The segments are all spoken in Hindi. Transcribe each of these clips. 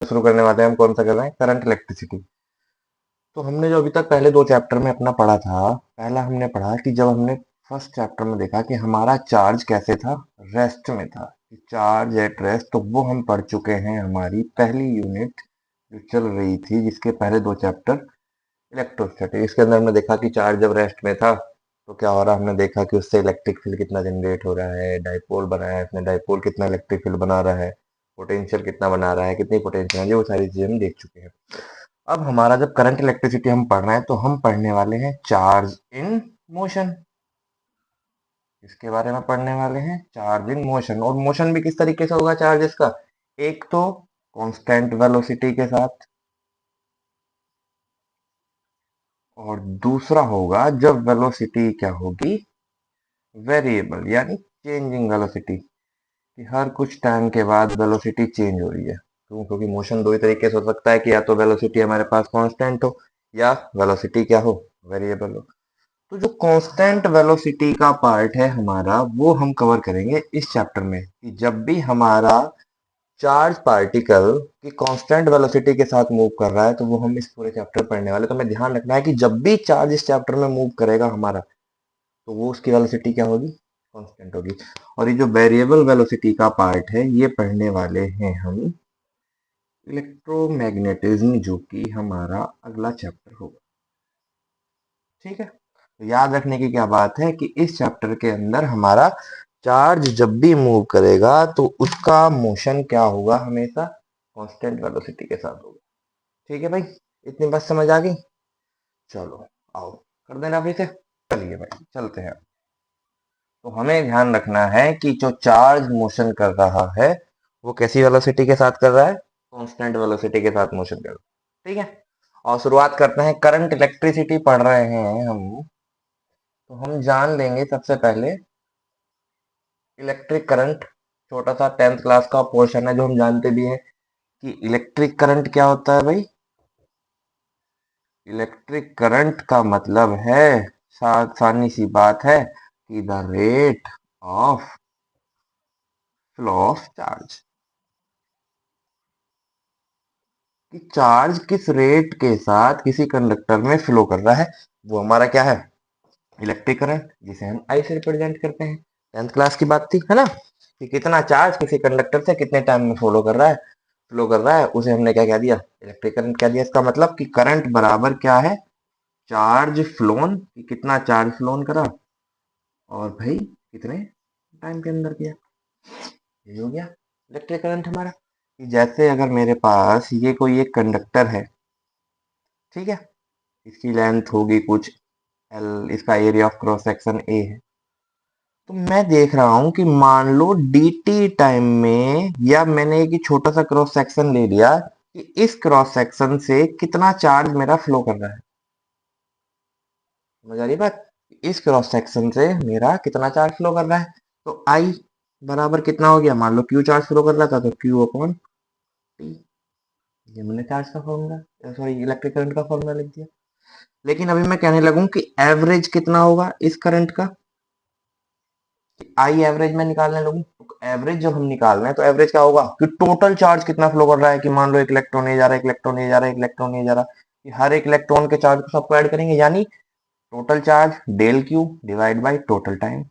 शुरू करने वाले हैं हम कौन सा कर रहे हैं, करंट इलेक्ट्रिसिटी। तो हमने जो अभी तक पहले 2 चैप्टर में अपना पढ़ा था, पहला हमने पढ़ा कि जब हमने फर्स्ट चैप्टर में देखा कि हमारा चार्ज कैसे था, रेस्ट में था, कि चार्ज एट रेस्ट, तो वो हम पढ़ चुके हैं हमारी पहली यूनिट जो चल रही थी, जिसके पहले 2 चैप्टर इलेक्ट्रोस्टैटिक। इसके अंदर हमने देखा कि चार्ज जब रेस्ट में था तो क्या हो रहा, हमने देखा कि उससे इलेक्ट्रिक फील्ड कितना जनरेट हो रहा है, डाइपोल बनाया है उसने, डाइपोल कितना इलेक्ट्रिक फील्ड बना रहा है, पोटेंशियल कितना बना रहा है, कितनी पोटेंशियल है, वो सारी चीजें हम देख चुके हैं। अब हमारा जब करंट इलेक्ट्रिसिटी हम पढ़ रहे हैं तो हम पढ़ने वाले हैं चार्ज इन मोशन। इसके बारे में पढ़ने वाले हैं चार्ज इन मोशन, और मोशन भी किस तरीके से होगा चार्जेस का, एक तो कांस्टेंट वेलोसिटी के साथ, और दूसरा होगा जब वेलोसिटी क्या होगी, वेरिएबल, यानी चेंजिंग वेलोसिटी, कि हर कुछ टाइम के बाद वेलोसिटी चेंज हो रही है। क्यों, क्योंकि मोशन दो ही तरीके से हो सकता है कि या तो वेलोसिटी हमारे पास कांस्टेंट हो, या वेलोसिटी क्या हो, वेरिएबल हो। तो जो कांस्टेंट वेलोसिटी का पार्ट है हमारा, वो हम कवर करेंगे इस चैप्टर में, कि जब भी हमारा चार्ज पार्टिकल की कांस्टेंट वेलोसिटी के साथ मूव कर रहा है, तो वो हम इस पूरे चैप्टर पढ़ने वाले। तो हमें ध्यान रखना है कि जब भी चार्ज इस चैप्टर में मूव करेगा हमारा, तो वो उसकी वेलोसिटी क्या होगी, कांस्टेंट होगी। और ये जो वेरिएबल वेलोसिटी का पार्ट है, ये पढ़ने वाले हैं हम इलेक्ट्रोमैग्नेटिज्म, जो कि हमारा अगला चैप्टर होगा। ठीक है, तो याद रखने की क्या बात है कि इस चैप्टर के अंदर हमारा चार्ज जब भी मूव करेगा तो उसका मोशन क्या होगा, हमेशा कांस्टेंट वेलोसिटी के साथ होगा। ठीक है भाई, इतनी बात समझ आ गई। चलो आओ, कर देना फिर से। चलिए भाई चलते हैं। तो हमें ध्यान रखना है कि जो चार्ज मोशन कर रहा है वो कैसी वेलोसिटी के साथ कर रहा है, कांस्टेंट वेलोसिटी के साथ मोशन कर रहा है। ठीक है, और शुरुआत करते हैं, करंट इलेक्ट्रिसिटी पढ़ रहे हैं हम, तो हम जान लेंगे सबसे पहले इलेक्ट्रिक करंट। छोटा सा 10th क्लास का पोर्शन है जो हम जानते भी हैं कि इलेक्ट्रिक करंट क्या होता है भाई। इलेक्ट्रिक करंट का मतलब है, आसानी सी बात है, कि the rate of flow of charge, कि चार्ज किस रेट के साथ किसी कंडक्टर में फ्लो कर रहा है, वो हमारा क्या है, इलेक्ट्रिक करंट, जिसे हम आई से रिप्रेजेंट करते हैं। 10th क्लास की बात थी है ना, कि कितना चार्ज किसी कंडक्टर से कितने टाइम में फ्लो कर रहा है, उसे हमने क्या कह दिया, इलेक्ट्रिक करंट कह दिया। इसका मतलब कि करंट बराबर क्या है, चार्ज फ्लोन, कि कितना चार्ज फ्लोन करा, और भाई कितने टाइम के अंदर किया, ये हो गया इलेक्ट्रिक करंट हमारा। कि जैसे अगर मेरे पास ये कोई एक कंडक्टर है, ठीक है, इसकी लेंथ होगी कुछ एल, इसका area of cross section A है, तो मैं देख रहा हूं कि मान लो dt टाइम में, या मैंने एक छोटा सा क्रॉस सेक्शन ले लिया, कि इस क्रॉस सेक्शन से कितना चार्ज मेरा फ्लो कर रहा है। समझ आ रही बात, इस क्रॉस सेक्शन से मेरा कितना चार्ज फ्लो कर रहा है, तो आई बराबर कितना हो गया, मान लो क्यू चार्ज फ्लो कर रहा था, तो क्यू अपॉन टी। ये मैंने चार्ज का फॉर्मूला, सॉरी इलेक्ट्रिक करंट का फॉर्मूला लिख दिया। लेकिन अभी मैं कहने लगूं कि एवरेज कितना होगा इस करंट का, आई एवरेज में निकालने लगूं, तो एवरेज जब हम निकाल रहे हैं तो एवरेज क्या होगा, कि टोटल चार्ज कितना फ्लो कर रहा है, कि मान लो एक इलेक्ट्रॉन ये जा रहा है, एक इलेक्ट्रॉन ये जा रहा है, एक इलेक्ट्रॉन ये जा रहा है, कि हर एक इलेक्ट्रॉन के चार्ज को सबको ऐड करेंगे, यानी total charge del q divide by total time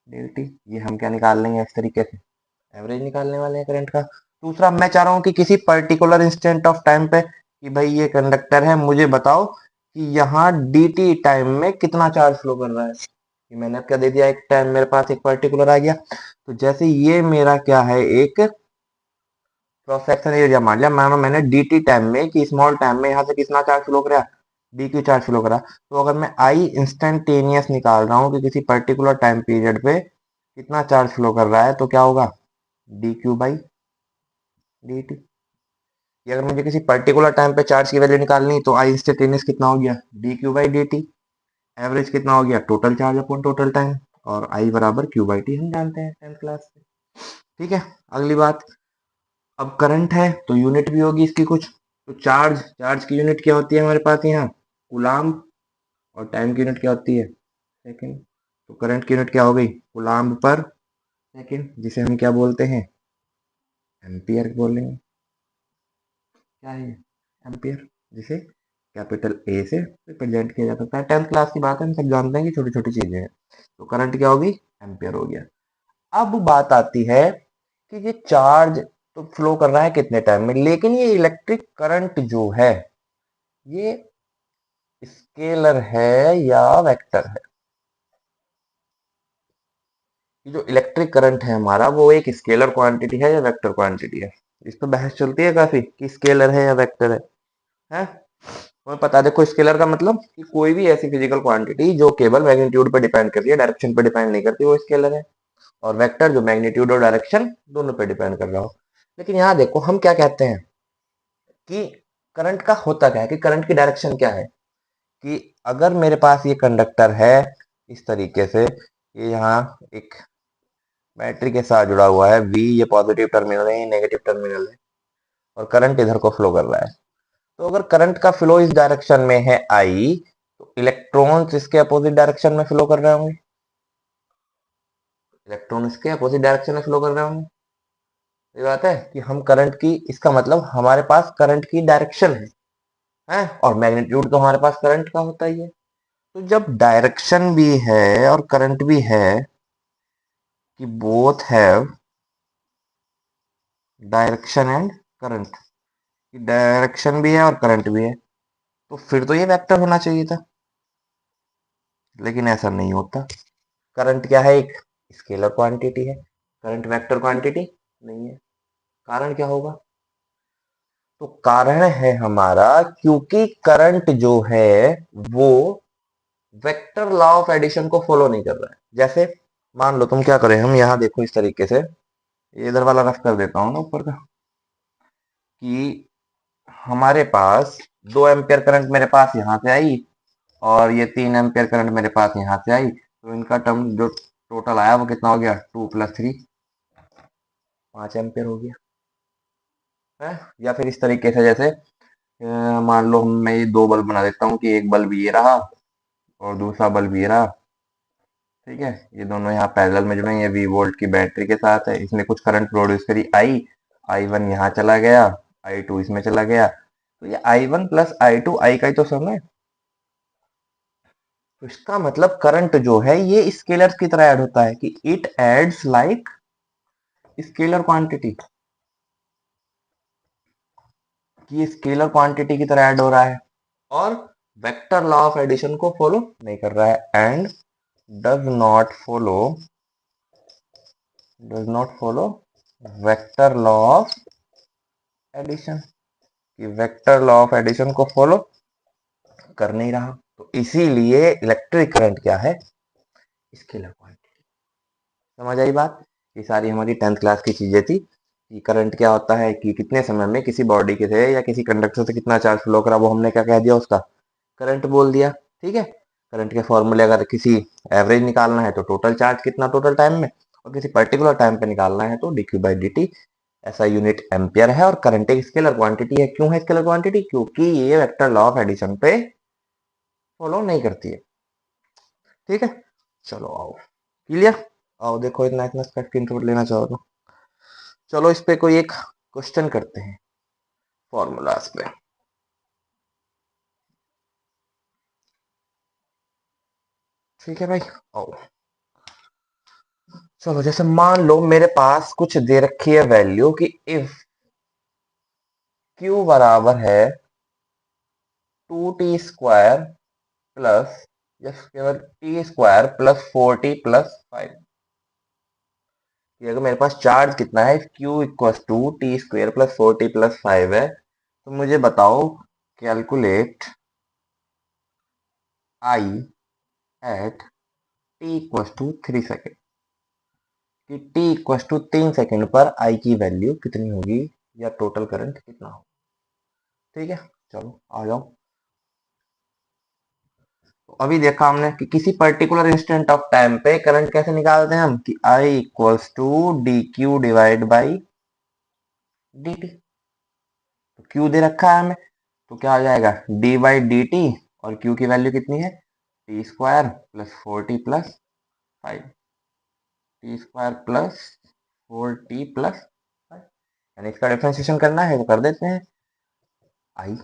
del t. ये हम क्या निकाल लेंगे इस तरीके से, एवरेज निकालने वाले हैं करंट का। दूसरा, मैं चाह रहा हूँ कि किसी पर्टिकुलर इंस्टेंट ऑफ टाइम पे, कि भाई ये कंडक्टर है, मुझे बताओ कि यहाँ dt टाइम में कितना चार्ज फ्लो कर रहा है। कि मैंने अब क्या दे दिया, एक टाइम मेरे पास एक पर्टिकुलर आ गया, तो जैसे ये मेरा क्या है, एक क्रॉस सेक्शन एरिया मान लिया, मानो मैंने dt टाइम में, कि स्मॉल टाइम में यहाँ से कितना चार्ज फ्लो करा, dq चार्ज फ्लो करा। तो अगर मैं आई इंस्टेंटेनियस निकाल रहा हूँ कि किसी पर्टिकुलर टाइम पीरियड पे कितना चार्ज फ्लो कर रहा है, तो क्या होगा, dq बाई dt। कि अगर मुझे किसी पर्टिकुलर टाइम पे चार्ज की वैल्यू निकालनी, तो आई इंस्टेंटेनियस कितना हो गया, dq बाई dt। एवरेज कितना हो गया, total charge upon total time, और आई बराबर क्यू बाई टी, हम जानते हैं 10th क्लास से। ठीक है, अगली बात, अब करंट है तो यूनिट भी होगी इसकी कुछ, तो चार्ज, चार्ज की यूनिट क्या होती है हमारे पास यहाँ, कूलाम्ब, और टाइम की यूनिट क्या होती है, सेकंड। तो करंट की यूनिट क्या हो गई, कूलाम्ब पर सेकंड, जिसे हम क्या बोलते हैं, एम्पियर बोलेंगे। क्या है ये? एम्पियर, जिसे कैपिटल ए से रिप्रेजेंट किया जा सकता है। 10th क्लास की बात है, हम सब जानते हैं कि छोटी छोटी चीजें हैं। तो करंट क्या होगी? एम्पियर हो गया। अब बात आती है कि ये चार्ज तो फ्लो कर रहा है कितने टाइम में, लेकिन ये इलेक्ट्रिक करंट जो है ये स्केलर है या वेक्टर है? ये जो इलेक्ट्रिक करंट है हमारा, वो एक स्केलर क्वांटिटी है या वेक्टर क्वांटिटी है? इस पर बहस चलती है काफी कि स्केलर है या वेक्टर है। हैं? तुम्हें पता है, देखो स्केलर का मतलब कि कोई भी ऐसी फिजिकल क्वांटिटी जो केवल मैग्नीट्यूड पर डिपेंड करती है, डायरेक्शन पर डिपेंड नहीं करती, वो स्केलर है। और वेक्टर जो मैग्नीट्यूड और डायरेक्शन दोनों पे डिपेंड कर रहा हो। लेकिन यहाँ देखो हम क्या कहते हैं कि करंट का होता क्या है, कि करंट की डायरेक्शन क्या है, कि अगर मेरे पास ये कंडक्टर है इस तरीके से, ये यहाँ एक बैटरी के साथ जुड़ा हुआ है, वी ये पॉजिटिव टर्मिनल है, ये नेगेटिव टर्मिनल है, और करंट इधर को फ्लो कर रहा है। तो अगर करंट का फ्लो इस डायरेक्शन में है आई, तो इलेक्ट्रॉन्स इसके अपोजिट डायरेक्शन में फ्लो कर रहे होंगे। इलेक्ट्रॉन इसके अपोजिट डायरेक्शन में फ्लो कर रहे होंगे। ये बात है कि हम करंट की, इसका मतलब हमारे पास करंट की डायरेक्शन है, और मैग्नीट्यूड तो हमारे पास करंट का होता ही है। तो जब डायरेक्शन भी है और करंट भी है, कि both have direction and current, कि डायरेक्शन भी है और करंट भी है, तो फिर तो ये वेक्टर होना चाहिए था। लेकिन ऐसा नहीं होता। करंट क्या है? एक स्केलर क्वांटिटी है। करंट वेक्टर क्वांटिटी नहीं है। कारण क्या होगा? तो कारण है हमारा, क्योंकि करंट जो है वो वेक्टर लॉ ऑफ एडिशन को फॉलो नहीं कर रहा है। जैसे मान लो, तुम क्या करें, हम यहाँ देखो इस तरीके से, ये इधर वाला रफ कर देता हूँ ना ऊपर का, कि हमारे पास 2 एम्पियर करंट मेरे पास यहाँ से आई, और ये 3 एम्पियर करंट मेरे पास यहाँ से आई, तो इनका टर्म जो टोटल आया वो कितना हो गया? 2 + 3, 5 एम्पियर हो गया है। या फिर इस तरीके से, जैसे मान लो मैं ये 2 बल्ब बना देता हूँ, कि एक बल्ब ये रहा और दूसरा बल्ब ये रहा। ठीक है, ये दोनों यहाँ पैरेलल में जुड़े हैं, ये वी वोल्ट की बैटरी के साथ है, इसने कुछ करंट प्रोड्यूस करी आई 1 यहाँ चला गया, I2 इसमें चला गया, तो ये I1 + I2 आई का ही तो सम है। तो इसका मतलब करंट जो है ये स्केलर की तरह ऐड होता है, कि it adds like scalar quantity, कि ये स्केलर क्वांटिटी की तरह ऐड हो रहा है, और वेक्टर लॉ ऑफ एडिशन को फॉलो नहीं कर रहा है, and does not follow vector law of addition, कि वेक्टर लॉ ऑफ एडिशन को फॉलो कर नहीं रहा। तो इसीलिए इलेक्ट्रिक करंट क्या है? Scalar quantity. समझ आई बात? ये सारी हमारी 10th क्लास की चीजें थी, कि करंट क्या होता है, कि कितने समय में किसी बॉडी के से या किसी कंडक्टर से कितना चार्ज फ्लो करा, वो हमने क्या कह दिया, उसका करंट बोल दिया। ठीक है, करंट के फॉर्मूले अगर किसी एवरेज निकालना है तो टोटल चार्ज कितना टोटल टाइम में, और किसी पर्टिकुलर टाइम पे निकालना है तो dq/dt, ऐसा यूनिट एम्पियर है। और करंट एक स्केलर क्वांटिटी है। क्यों है स्केलर क्वांटिटी? क्योंकि ये वेक्टर लॉ ऑफ एडिशन पे फॉलो नहीं करती है। ठीक है, चलो आओ, क्लियर? आओ देखो, इतना इतना इसका स्क्रीनशॉट लेना चाहो तो चलो इस पे कोई एक क्वेश्चन करते हैं फॉर्मूलाज पे। ठीक है भाई, आओ। चलो, जैसे मान लो मेरे पास कुछ दे रखी है वैल्यू, कि इफ Q बराबर है 2t² प्लस, या केवल t² + 4t + 5, कि अगर मेरे पास चार्ज कितना है, Q = t² + 4t + 5 है, तो मुझे बताओ, calculate I at t = 3 second, कि t = 3 सेकेंड पर I की वैल्यू कितनी होगी, या टोटल करंट कितना होगा। ठीक है, चलो आ जाओ। तो अभी देखा हमने कि किसी पर्टिकुलर इंस्टेंट ऑफ टाइम पे करंट कैसे निकालते हैं हम, कि I = dQ/dt। तो Q दे रखा है हमें, तो क्या आ जाएगा, d/dt, और Q की वैल्यू कितनी है, t² + 4t + 5, t² + 4t + 5, यानी इसका डिफरेंशिएशन करना है तो कर देते हैं। आई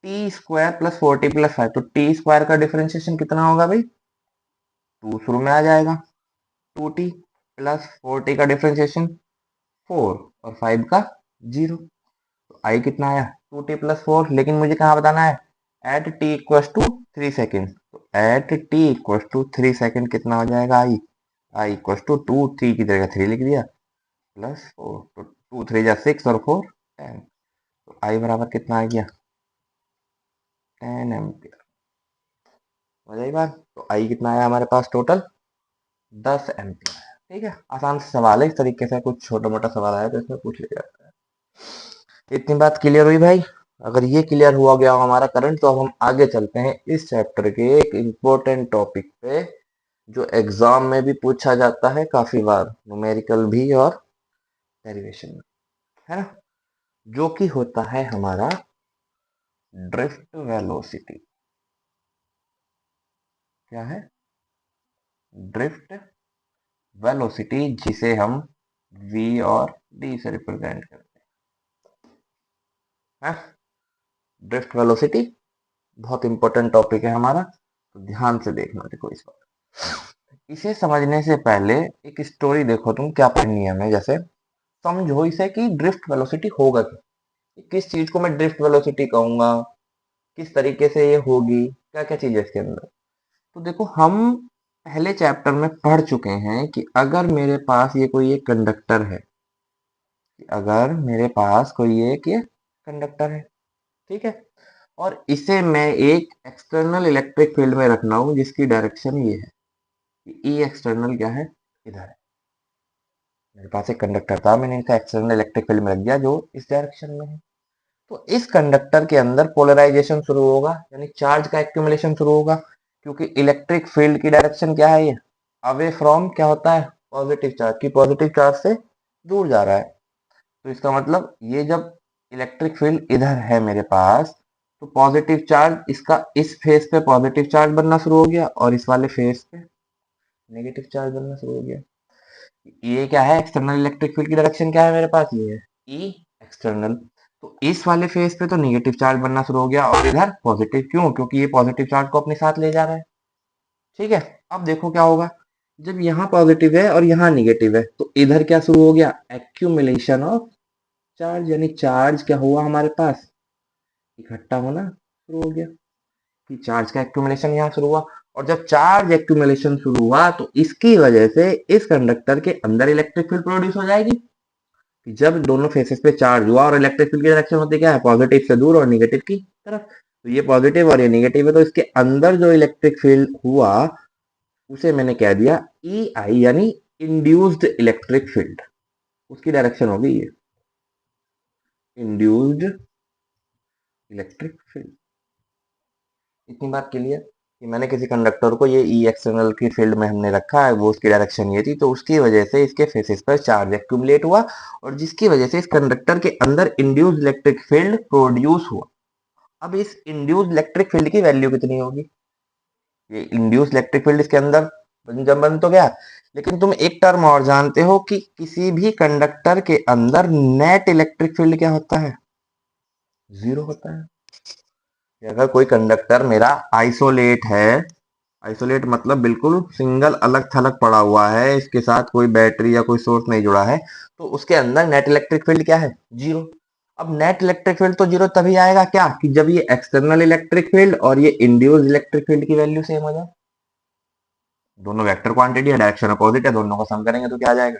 टी स्क्वायर प्लस 40 + 5, तो टी स्क्वायर का डिफरेंशिएशन कितना होगा भाई? 2 शुरू में आ जाएगा, 2t प्लस 40 का डिफरेंशिएशन 4 और 5 का 0। तो आई कितना आया? 2t + 4, लेकिन मुझे कहाँ बताना है? At t equals to 3 second. तो at t equals to 3 second कितना हो जाएगा? आई इक्वल्स टू 2, 3 की जगह 3 लिख दिया, +4, तो 2 3 जा 6 और 4 10। तो आई बराबर कितना आ गया? 10 एम्पियर। हो जाएगी बात। तो आई कितना आया हमारे पास टोटल? 10 एम्पियर। ठीक है, आसान से सवाल है, इस तरीके से कुछ छोटा मोटा सवाल आया तो इसमें पूछ लिया जाता है। इतनी बात क्लियर हुई भाई? अगर ये क्लियर हुआ गया हमारा करंट, तो अब हम आगे चलते हैं इस चैप्टर के एक इम्पोर्टेंट टॉपिक पे, जो एग्जाम में भी पूछा जाता है काफी बार, न्यूमेरिकल भी और डेरिवेशन में, है ना, जो कि होता है हमारा ड्रिफ्ट वेलोसिटी। क्या है? ड्रिफ्ट वेलोसिटी, जिसे हम v और d से रिप्रेजेंट करते हैं। ड्रिफ्ट वेलोसिटी बहुत इंपॉर्टेंट टॉपिक है हमारा, तो ध्यान से देखना। देखो इस बार इसे समझने से पहले एक स्टोरी देखो, तुम क्या पढ़नी है हमें। जैसे समझो इसे कि ड्रिफ्ट वेलोसिटी होगा क्या, किस चीज को मैं ड्रिफ्ट वेलोसिटी कहूंगा, किस तरीके से ये होगी, क्या क्या चीज है इसके अंदर। तो देखो, हम पहले चैप्टर में पढ़ चुके हैं कि अगर मेरे पास ये कोई एक कंडक्टर है, अगर मेरे पास कोई एक ये कंडक्टर है, ठीक है, और इसे मैं एक एक्सटर्नल इलेक्ट्रिक फील्ड में रखना हूं जिसकी डायरेक्शन ये है कि ई एक्सटर्नल क्या है? इधर है। मेरे पास एक कंडक्टर था, मैंने इसे एक्सटर्नल इलेक्ट्रिक फील्ड में रख दिया जो इस डायरेक्शन में है। तो इस कंडक्टर के अंदर पोलराइजेशन शुरू होगा, यानी चार्ज का एक्यूमुलेशन शुरू होगा, क्योंकि इलेक्ट्रिक फील्ड की डायरेक्शन क्या है? ये अवे फ्रॉम क्या होता है? पॉजिटिव चार्ज, की पॉजिटिव चार्ज से दूर जा रहा है। तो इसका मतलब ये जब इलेक्ट्रिक फील्ड इधर है मेरे पास, तो पॉजिटिव चार्ज इसका इस फेस पे पॉजिटिव चार्ज बनना शुरू हो गया और इस वाले फेस पे नेगेटिव चार्ज बनना शुरू हो गया। ये क्या है? एक्सटर्नल इलेक्ट्रिक फील्ड की डायरेक्शन क्या है मेरे पास? ये है ई एक्सटर्नल। तो इस वाले फेस पे तो नेगेटिव चार्ज बनना शुरू हो गया और इधर पॉजिटिव। क्यों? क्योंकि ये पॉजिटिव चार्ज को अपने साथ ले जा रहा है। ठीक है, अब देखो क्या होगा। जब यहाँ पॉजिटिव है और यहाँ नेगेटिव है, तो इधर क्या शुरू हो गया? एक्यूमुलेशन ऑफ चार्ज, यानी चार्ज क्या हुआ हमारे पास? इकट्ठा होना शुरू हो गया, कि चार्ज का एक्यूमुलेशन यहाँ शुरू हुआ। और जब चार्ज एक्यूमुलेशन शुरू हुआ, तो इसकी वजह से इस कंडक्टर के अंदर इलेक्ट्रिक फील्ड प्रोड्यूस हो जाएगी, कि जब दोनों फेसेस पे चार्ज हुआ, और इलेक्ट्रिक फील्ड की डायरेक्शन होती क्या है? पॉजिटिव से दूर और नेगेटिव की तरफ। तो ये पॉजिटिव और ये नेगेटिव है, तो इसके अंदर जो इलेक्ट्रिक फील्ड हुआ उसे मैंने कह दिया ई आई, यानी इंड्यूस्ड इलेक्ट्रिक फील्ड। उसकी डायरेक्शन होगी ये इंड्यूस्ड इलेक्ट्रिक फील्ड। इतनी बात क्लियर कि मैंने किसी कंडक्टर को ये ई एक्सटर्नल की फील्ड में हमने रखा है, वो उसकी डायरेक्शन ये थी, तो उसकी वजह से इसके फेसेस पर चार्ज एक्यूमुलेट हुआ, और जिसकी वजह से इस कंडक्टर के अंदर इंड्यूस्ड इलेक्ट्रिक फील्ड प्रोड्यूस हुआ। अब इस इंड्यूस्ड इलेक्ट्रिक फील्ड की वैल्यू कितनी होगी? ये इंड्यूस्ड इलेक्ट्रिक फील्ड इसके अंदर जब बन तो गया, लेकिन तुम एक टर्म और जानते हो कि किसी भी कंडक्टर के अंदर नेट इलेक्ट्रिक फील्ड क्या होता है? 0 होता है। अगर कोई कंडक्टर मेरा आइसोलेट है, आइसोलेट मतलब बिल्कुल सिंगल अलग थलग पड़ा हुआ है, इसके साथ कोई बैटरी या कोई सोर्स नहीं जुड़ा है, तो उसके अंदर नेट इलेक्ट्रिक फील्ड क्या है? 0। अब नेट इलेक्ट्रिक फील्ड तो 0 तभी आएगा क्या? कि जब ये एक्सटर्नल इलेक्ट्रिक फील्ड और ये इंड्यूस्ड इलेक्ट्रिक फील्ड की वैल्यू सेम हो जाए। दोनों वेक्टर क्वांटिटी है, डायरेक्शन अपोजिट है, दोनों को सम करेंगे तो क्या आ जाएगा?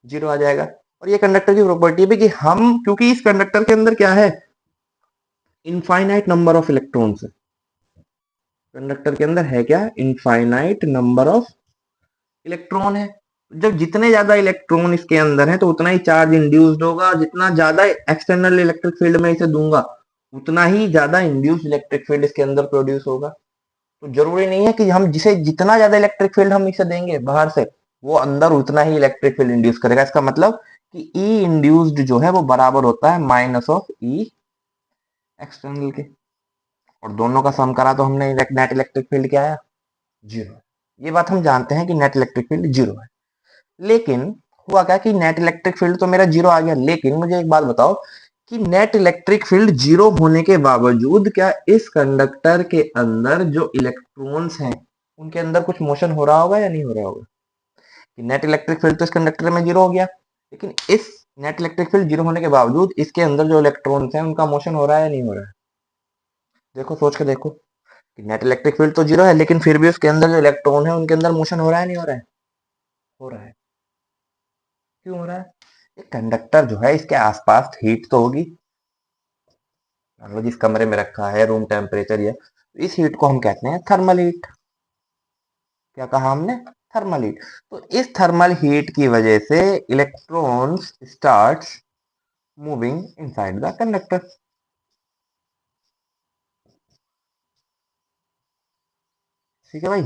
0 आ जाएगा। और ये कंडक्टर की प्रॉपर्टी भी, कि हम, क्योंकि इस कंडक्टर के अंदर क्या है? इनफाइनाइट नंबर ऑफ इलेक्ट्रॉन्स है। कंडक्टर के अंदर है क्या? इनफाइनाइट नंबर ऑफ इलेक्ट्रॉन है। जब जितने ज्यादा इलेक्ट्रॉन इसके अंदर है, तो उतना ही चार्ज इंड्यूस्ड होगा। जितना ज्यादा एक्सटर्नल इलेक्ट्रिक फील्ड में इसे दूंगा, उतना ही ज्यादा इंड्यूस्ड इलेक्ट्रिक फील्ड इसके अंदर प्रोड्यूस होगा। तो जरूरी नहीं है कि हम जिसे जितना ज्यादा इलेक्ट्रिक फील्ड हम इसे देंगे बाहर से, वो अंदर उतना ही इलेक्ट्रिक फील्ड इंड्यूस करेगा। इसका मतलब कि ई इंड्यूस्ड जो है वो बराबर होता है माइनस ऑफ ई एक्सटर्नल के। और दोनों का सम करा तो हमने नेट इलेक्ट्रिक फील्ड क्या आया? 0। ये बात हम जानते हैं कि नेट इलेक्ट्रिक फील्ड 0 है। लेकिन हुआ क्या कि नेट इलेक्ट्रिक फील्ड तो मेरा 0 आ गया, लेकिन मुझे एक बात बताओ कि नेट इलेक्ट्रिक फील्ड जीरो होने के बावजूद क्या इस कंडक्टर के अंदर जो इलेक्ट्रॉन्स हैं उनके अंदर कुछ मोशन हो रहा होगा या नहीं हो रहा होगा। कि नेट इलेक्ट्रिक फील्ड तो इस कंडक्टर में जीरो हो गया, लेकिन इस नेट इलेक्ट्रिक फील्ड जीरो होने के बावजूद इसके अंदर जो इलेक्ट्रॉन्स हैं उनका मोशन हो रहा है या नहीं हो रहा है। देखो सोच के देखो कि नेट इलेक्ट्रिक फील्ड तो जीरो है, लेकिन फिर भी उसके अंदर जो इलेक्ट्रॉन है उनके अंदर मोशन हो रहा है नहीं हो रहा है। हो रहा है। क्यों हो रहा है। ये कंडक्टर जो है इसके आसपास हीट तो होगी, मान लो जिस कमरे में रखा है रूम टेम्परेचर या, इस हीट को हम कहते हैं थर्मल हीट। क्या कहा हमने, थर्मल हीट। तो इस थर्मल हीट की वजह से electrons starts moving inside the conductor. ठीक है भाई।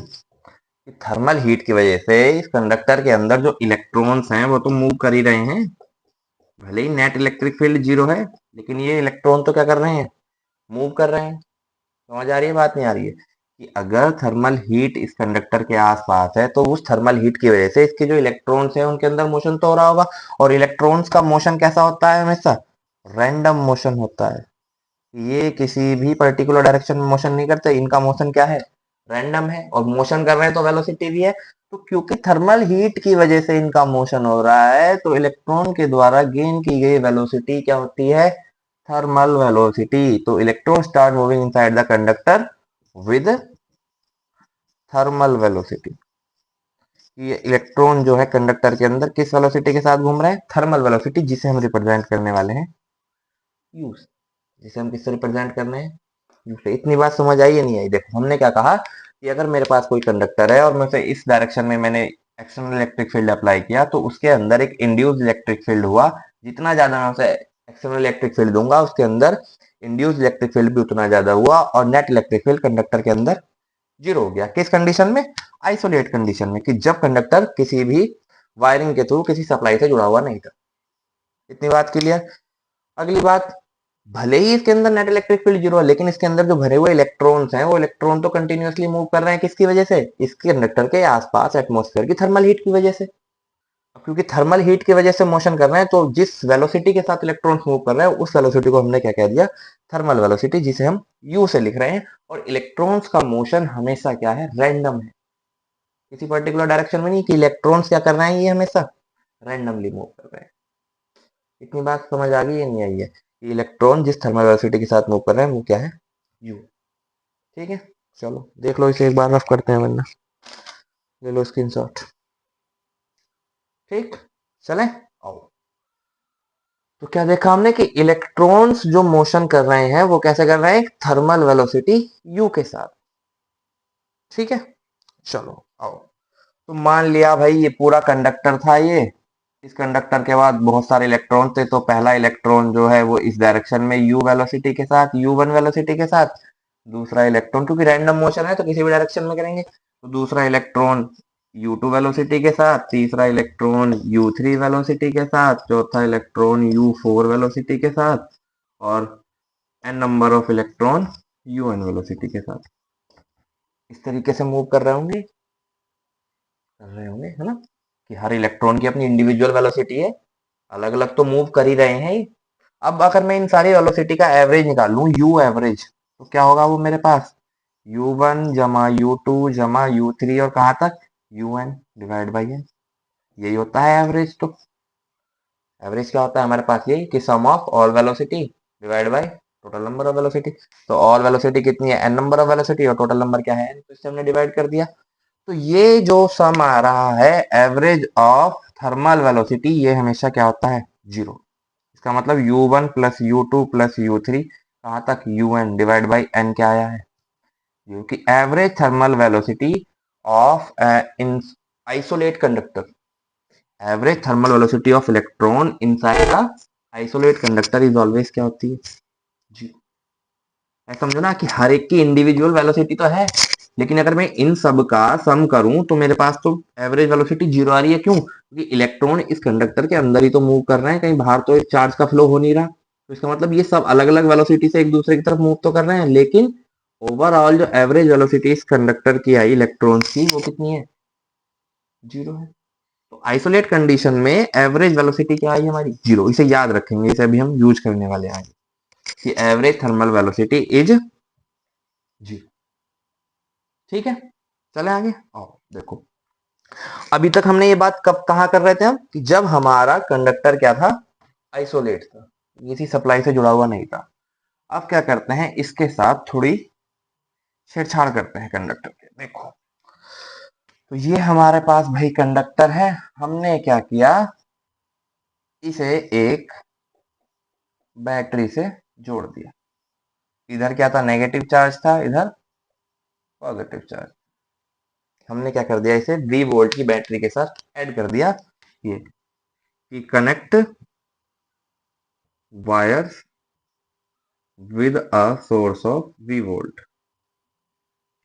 थर्मल हीट की वजह से इस कंडक्टर के अंदर जो इलेक्ट्रॉन्स हैं वो तो मूव कर ही रहे हैं, भले ही नेट इलेक्ट्रिक फील्ड जीरो है, लेकिन ये इलेक्ट्रॉन तो क्या कर रहे हैं, मूव कर रहे हैं। समझ आ रही है बात नहीं आ रही है। कि अगर थर्मल हीट इस कंडक्टर के आसपास है तो उस थर्मल हीट की वजह से इसके जो इलेक्ट्रॉन्स हैं उनके अंदर मोशन तो हो रहा होगा, और इलेक्ट्रॉन्स का मोशन कैसा होता है, हमेशा रैंडम मोशन होता है। ये किसी भी पर्टिकुलर डायरेक्शन में मोशन नहीं करते, इनका मोशन क्या है, रैंडम है, और मोशन कर रहे हैं तो वेलोसिटी भी है। तो क्योंकि थर्मल हीट की वजह से इनका मोशन हो रहा है तो इलेक्ट्रॉन के द्वारा गेन की गई वेलोसिटी क्या होती है, थर्मल वेलोसिटी। तो electron start moving inside the conductor with thermal velocity. ये इलेक्ट्रॉन जो है कंडक्टर के अंदर किस वेलोसिटी के साथ घूम रहा है, थर्मल वेलोसिटी, जिसे हम रिप्रेजेंट करने वाले हैं यू से। जिसे हम किससे रिप्रेजेंट कर रहे हैं, यू से। इतनी बात समझ आई या नहीं आई। देखो हमने क्या कहा कि अगर मेरे पास कोई कंडक्टर है और मैं उसे इस डायरेक्शन में मैंने एक्सटर्नल इलेक्ट्रिक फील्ड अप्लाई किया तो उसके अंदर एक इंड्यूस्ड इलेक्ट्रिक फील्ड हुआ। जितना ज्यादा मैं उसे एक्सटर्नल इलेक्ट्रिक फील्ड दूंगा उसके अंदर इंड्यूस्ड इलेक्ट्रिक फील्ड भी उतना ज्यादा हुआ, और नेट इलेक्ट्रिक फील्ड कंडक्टर के अंदर जीरो हो गया। किस कंडीशन में, आइसोलेट कंडीशन में, कि जब कंडक्टर किसी भी वायरिंग के थ्रू किसी सप्लाई से जुड़ा हुआ नहीं था। इतनी बात क्लियर। अगली बात, भले ही इसके अंदर नेट इलेक्ट्रिक फील्ड जीरो है, लेकिन इसके अंदर जो भरे हुए इलेक्ट्रॉन्स हैं वो इलेक्ट्रॉन तो कंटिन्यूअसली मूव कर रहे हैं। किसकी वजह से, इसके कंडक्टर के आसपास एटमॉस्फेयर की थर्मल हीट की वजह से। अब क्योंकि थर्मल हीट की वजह से मोशन कर रहे हैं तो जिस वेलोसिटी के साथ इलेक्ट्रॉन्स मूव कर रहे हैं उस वेलोसिटी को हमने क्या कह दिया, थर्मल वेलोसिटी, जिसे हम यू से लिख रहे हैं। और इलेक्ट्रॉन्स का मोशन हमेशा क्या है, रैंडम है, किसी पर्टिकुलर डायरेक्शन में नहीं, कि इलेक्ट्रॉन्स क्या कर रहे हैं, ये हमेशा रैंडमली मूव कर रहे हैं। इतनी बात समझ आ गई या नहीं आई है, कि इलेक्ट्रॉन जिस थर्मल वेलोसिटी के साथ मूव कर रहे हैं वो क्या है, यू। ठीक है, चलो देख लो इसे एक बार रफ करते हैं, वरना ले लो स्क्रीनशॉट। ठीक, चले आओ। तो क्या देखा हमने कि इलेक्ट्रॉन्स जो मोशन कर रहे हैं वो कैसे कर रहे हैं, थर्मल वेलोसिटी यू के साथ। ठीक है, चलो आओ। तो मान लिया भाई ये पूरा कंडक्टर था, ये इस कंडक्टर के बाद बहुत सारे इलेक्ट्रॉन थे, तो पहला इलेक्ट्रॉन जो है वो इस डायरेक्शन में यू वेलोसिटी के साथ, यू वन वेलोसिटी के साथ। दूसरा इलेक्ट्रॉन, क्योंकि रैंडम मोशन है तो किसी भी डायरेक्शन में करेंगे, तो दूसरा इलेक्ट्रॉन यू टू वेलोसिटी के साथ, तीसरा इलेक्ट्रॉन यू थ्री वेलोसिटी के साथ, चौथा इलेक्ट्रॉन यू फोर वेलोसिटी के साथ, और n number of electron u n velocity के साथ। इस तरीके से मूव कर रहे होंगे है ना, कि हर इलेक्ट्रॉन की अपनी इंडिविजुअल वेलोसिटी है, अलग अलग तो मूव कर ही रहे हैं ये। अब अगर मैं इन सारी वेलोसिटी का एवरेज निकाल लूं, यू एवरेज, तो क्या होगा वो मेरे पास, यू वन जमा यू टू जमा यू थ्री, और कहाँ तक, u n divide by n. यही होता है एवरेज। तो एवरेज क्या होता है हमारे पास, यही कि sum of all velocity divide by total number of velocity. तो ऑल वेलोसिटी कितनी है, एन नंबर ऑफ वेलोसिटी, और टोटल नंबर क्या है n, तो इससे हमने डिवाइड कर दिया। तो ये जो सम आ रहा है एवरेज ऑफ थर्मल वेलोसिटी, ये हमेशा क्या होता है, जीरो। इसका मतलब u one plus u two plus u three, कहाँ तक, u n divide by n क्या आया है, क्योंकि average thermal velocity of in isolate conductor, average thermal velocity of electron inside the isolate conductor is always क्या होती है, जीरो। समझो ना कि हर एक की इंडिविजुअल वेलोसिटी तो है, लेकिन अगर मैं इन सब का सम करूं तो मेरे पास तो एवरेज वेलोसिटी जीरो आ रही है। क्यों, क्योंकि इलेक्ट्रॉन इस कंडक्टर के अंदर ही तो मूव कर रहे हैं, कहीं बाहर तो एक चार्ज का फ्लो हो नहीं रहा। तो इसका मतलब ये सब अलग अलग वेलोसिटी से एक दूसरे की तरफ मूव तो कर रहे हैं, लेकिन ओवरऑल जो एवरेज वेलोसिटी इस कंडक्टर की आई इलेक्ट्रॉन्स की, वो कितनी है, जीरो है। तो आइसोलेट कंडीशन में एवरेज वेलोसिटी क्या आई हमारी, जीरो। इसे याद रखेंगे, इसे अभी हम यूज करने वाले हैं कि average thermal velocity is zero. ठीक है, चले आगे। और देखो, अभी तक हमने ये बात कब कहाँ कर रहे थे हम, कि जब हमारा कंडक्टर क्या था, आइसोलेट था, किसी सप्लाई से जुड़ा हुआ नहीं था। अब क्या करते हैं, इसके साथ थोड़ी छेड़छाड़ करते हैं कंडक्टर के। देखो, तो ये हमारे पास भाई कंडक्टर है, हमने क्या किया, इसे एक बैटरी से जोड़ दिया। इधर क्या था, नेगेटिव चार्ज था, इधर पॉजिटिव चार्ज। हमने क्या कर दिया, इसे 20 वोल्ट की बैटरी के साथ ऐड कर दिया। ये कि connect wires with a source of V volt,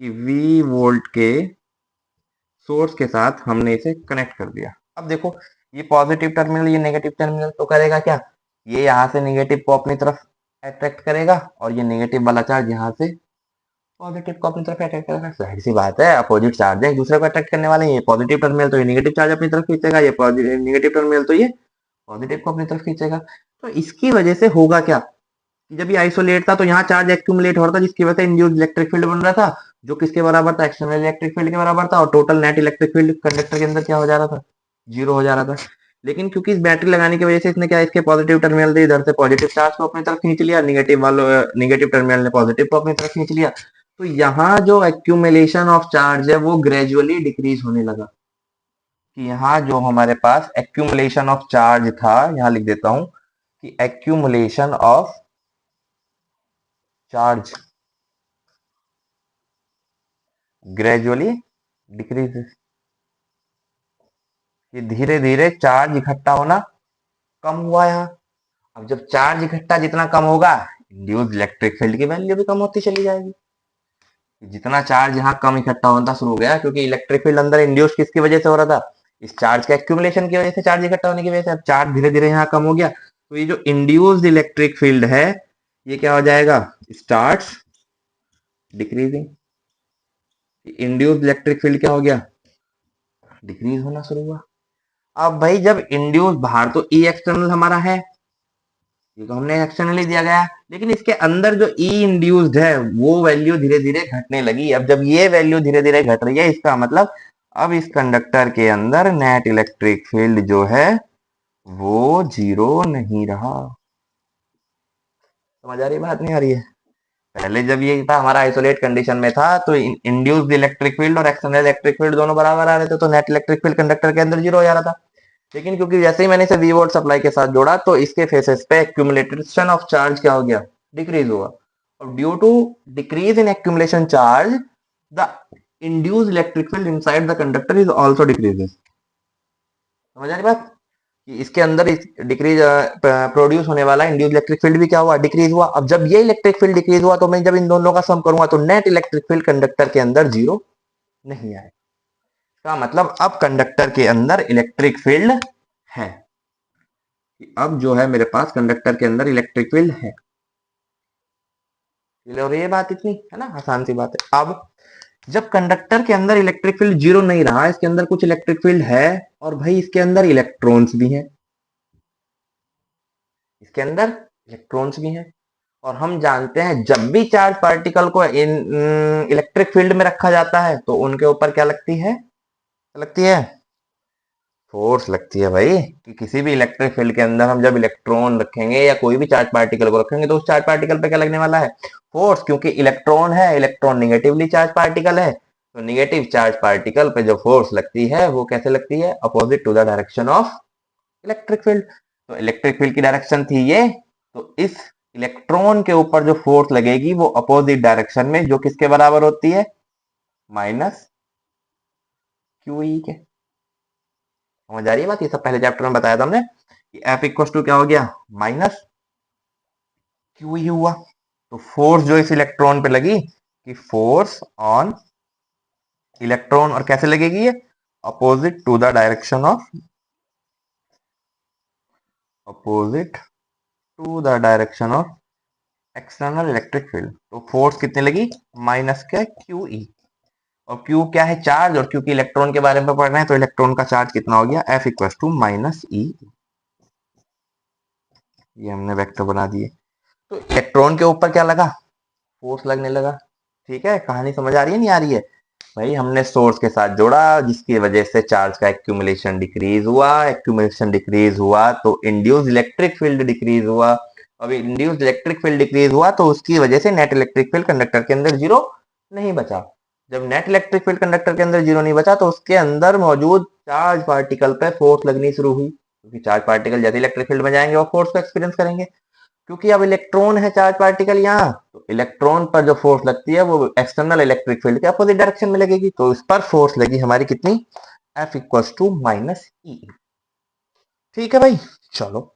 कि V वोल्ट के सोर्स के साथ हमने इसे कनेक्ट कर दिया। अब देखो, ये पॉजिटिव टर्मिनल, ये नेगेटिव टर्मिनल, तो करेगा क्या, ये यहाँ से नेगेटिव को अपनी तरफ अट्रैक्ट करेगा, और ये नेगेटिव वाला चार्ज यहाँ से पॉजिटिव को अपनी तरफ अट्रैक्ट करेगा। जाहिर सी बात है, अपोजिट चार्ज है, एक दूसरे को अट्रैक्ट करने वाले हैं। ये पॉजिटिव टर्मिनल तो ये नेगेटिव चार्ज अपनी तरफ खींचेगा, ये नेगेटिव टर्मिनल तो ये पॉजिटिव को अपनी तरफ खींचेगा। तो इसकी वजह से होगा क्या, कि जब ये आइसोलेट था तो यहाँ चार्ज एक्यूमुलेट हो रहा था, जिसकी वजह से इंड्यूस्ड इलेक्ट्रिक फील्ड बन रहा था, जो किसके बराबर था, एक्सटर्नल इलेक्ट्रिक फील्ड के बराबर था, और total net electric field conductor के अंदर क्या हो जा रहा था, जीरो हो जा रहा था। लेकिन क्योंकि इस बैटरी लगाने की वजह से इसने क्या, इसके पॉजिटिव टर्मिनल से इधर से पॉजिटिव चार्ज को अपनी तरफ खींच लिया, नेगेटिव टर्मिनल ने पॉजिटिव को अपनी तरफ खींच लिया। तो यहाँ जो एक्यूमुलेशन ऑफ चार्ज है वो ग्रेजुअली डिक्रीज होने लगा। कि यहाँ जो हमारे पास एक्यूमुलेशन ऑफ चार्ज था, यहाँ लिख देता हूं कि accumulation of charge gradually decrease, कि धीरे धीरे चार्ज इकट्ठा होना कम हुआ यहाँ। अब जब चार्ज इकट्ठा जितना कम होगा, इंड्यूस्ड इलेक्ट्रिक फील्ड की वैल्यू भी कम होती चली जाएगी। जितना चार्ज यहाँ कम इकट्ठा होना शुरू हो गया, क्योंकि इलेक्ट्रिक फील्ड अंदर इंड्यूस किसकी वजह से हो रहा था, इस चार्ज के एक्यूमुलेशन की वजह से, चार्ज इकट्ठा होने की वजह से। अब चार्ज धीरे धीरे यहाँ कम हो गया, तो ये जो इंड्यूस्ड इलेक्ट्रिक फील्ड है, ये क्या हो जाएगा, starts decreasing. Induced electric field क्या हो गया, डिक्रीज होना शुरू हुआ। अब भाई जब इंड्यूस बाहर तो ई एक्सटर्नल हमारा है, ये तो हमने एक्सटर्नली दिया गया, लेकिन इसके अंदर जो ई इंड्यूस्ड है वो वैल्यू धीरे धीरे घटने लगी। अब जब ये वैल्यू धीरे धीरे घट रही है, इसका मतलब अब इस कंडक्टर के अंदर नेट इलेक्ट्रिक फील्ड जो है वो जीरो नहीं रहा। समझ आ रही बात, नहीं आ रही है? पहले जब ये था हमारा आइसोलेट कंडीशन में था, तो इंड्यूस्ड इलेक्ट्रिक फील्ड और एक्सटर्नल इलेक्ट्रिक फील्ड दोनों बराबर आ रहे थे, तो नेट इलेक्ट्रिक फील्ड कंडक्टर के अंदर जीरो हो जा रहा था। लेकिन क्योंकि जैसे ही मैंने इसे वी वोल्ट सप्लाई के साथ जोड़ा, तो इसके फेसेस पे एक्यूमुलेशन ऑफ चार्ज क्या हो गया, डिक्रीज हुआ। और due to decrease in accumulation charge, the induced electric field inside the conductor is also decreases. समझ आ रही बात, कि इसके अंदर डिक्रीज प्रोड्यूस होने वाला इंड्यूस्ड इलेक्ट्रिक फील्ड भी क्या हुआ, डिक्रीज हुआ। अब जब ये इलेक्ट्रिक फील्ड डिक्रीज हुआ, तो मैं जब इन दोनों का सम करूंगा, तो नेट इलेक्ट्रिक फील्ड कंडक्टर के अंदर जीरो नहीं आएगा। का मतलब अब कंडक्टर के अंदर इलेक्ट्रिक फील्ड है, अब जो है मेरे पास कंडक्टर के अंदर इलेक्ट्रिक फील्ड है। और ये बात इतनी है ना, आसान सी बात है। अब जब कंडक्टर के अंदर इलेक्ट्रिक फील्ड जीरो नहीं रहा, इसके अंदर कुछ इलेक्ट्रिक फील्ड है, और भाई इसके अंदर इलेक्ट्रॉन्स भी हैं, इसके अंदर इलेक्ट्रॉन्स भी हैं। और हम जानते हैं जब भी चार्ज पार्टिकल को इन इलेक्ट्रिक फील्ड में रखा जाता है, तो उनके ऊपर क्या लगती है, लगती है फोर्स लगती है भाई। कि किसी भी इलेक्ट्रिक फील्ड के अंदर हम जब इलेक्ट्रॉन रखेंगे या कोई भी चार्ज पार्टिकल को रखेंगे, तो उस चार्ज पार्टिकल पे क्या लगने वाला है, फोर्स। क्योंकि इलेक्ट्रॉन है, इलेक्ट्रॉन निगेटिवली चार्ज पार्टिकल है, तो निगेटिव चार्ज पार्टिकल पे जो फोर्स लगती है वो कैसे लगती है, opposite to the direction of electric field. तो इलेक्ट्रिक फील्ड की डायरेक्शन थी ये, तो इस इलेक्ट्रॉन के ऊपर जो फोर्स लगेगी वो अपोजिट डायरेक्शन में, जो किसके बराबर होती है, माइनस क्यूई के। समझ आ रही है बात, ये सब पहले चैप्टर में बताया था हमने, कि एफ इक्वल टू क्या हो गया, माइनस क्यू ही हुआ। तो फोर्स जो इस इलेक्ट्रॉन पे लगी, कि फोर्स ऑन इलेक्ट्रॉन, और कैसे लगेगी ये, opposite to the direction of, opposite to the direction of external electric field. तो फोर्स कितनी लगी, माइनस के क्यू ई। और Q क्या है, चार्ज, और क्योंकि इलेक्ट्रॉन के बारे में पढ़ रहे हैं तो इलेक्ट्रॉन का चार्ज कितना हो गया, F इक्वल टू माइनस ई। ये हमने वेक्टर बना दिए। तो इलेक्ट्रॉन के ऊपर क्या लगा, फोर्स लगने लगा। ठीक है, कहानी समझ आ रही है नहीं आ रही है? भाई हमने सोर्स के साथ जोड़ा, जिसकी वजह से चार्ज का एक्यूमुलेशन डिक्रीज हुआ, एक्यूमुलेशन डिक्रीज हुआ तो इंड्यूस इलेक्ट्रिक फील्ड डिक्रीज हुआ। अब इंड्यूस इलेक्ट्रिक फील्ड डिक्रीज हुआ तो उसकी वजह से नेट इलेक्ट्रिक फील्ड कंडक्टर के अंदर जीरो नहीं बचा। जब नेट इलेक्ट्रिक फील्ड कंडक्टर के अंदर जीरो नहीं बचा तो उसके अंदर मौजूद चार्ज पार्टिकल पे फोर्स लगनी शुरू हुई, क्योंकि चार्ज पार्टिकल जैसे इलेक्ट्रिक फील्ड में जाएंगे और फोर्स को एक्सपीरियंस करेंगे। क्योंकि अब इलेक्ट्रॉन है चार्ज पार्टिकल यहाँ, तो इलेक्ट्रॉन पर जो फोर्स लगती है वो एक्सटर्नल इलेक्ट्रिक फील्ड के अपोजिट डायरेक्शन में लगेगी, तो इस पर फोर्स लगी हमारी कितनी, F इक्वल टू माइनस ई। ठीक है भाई, चलो।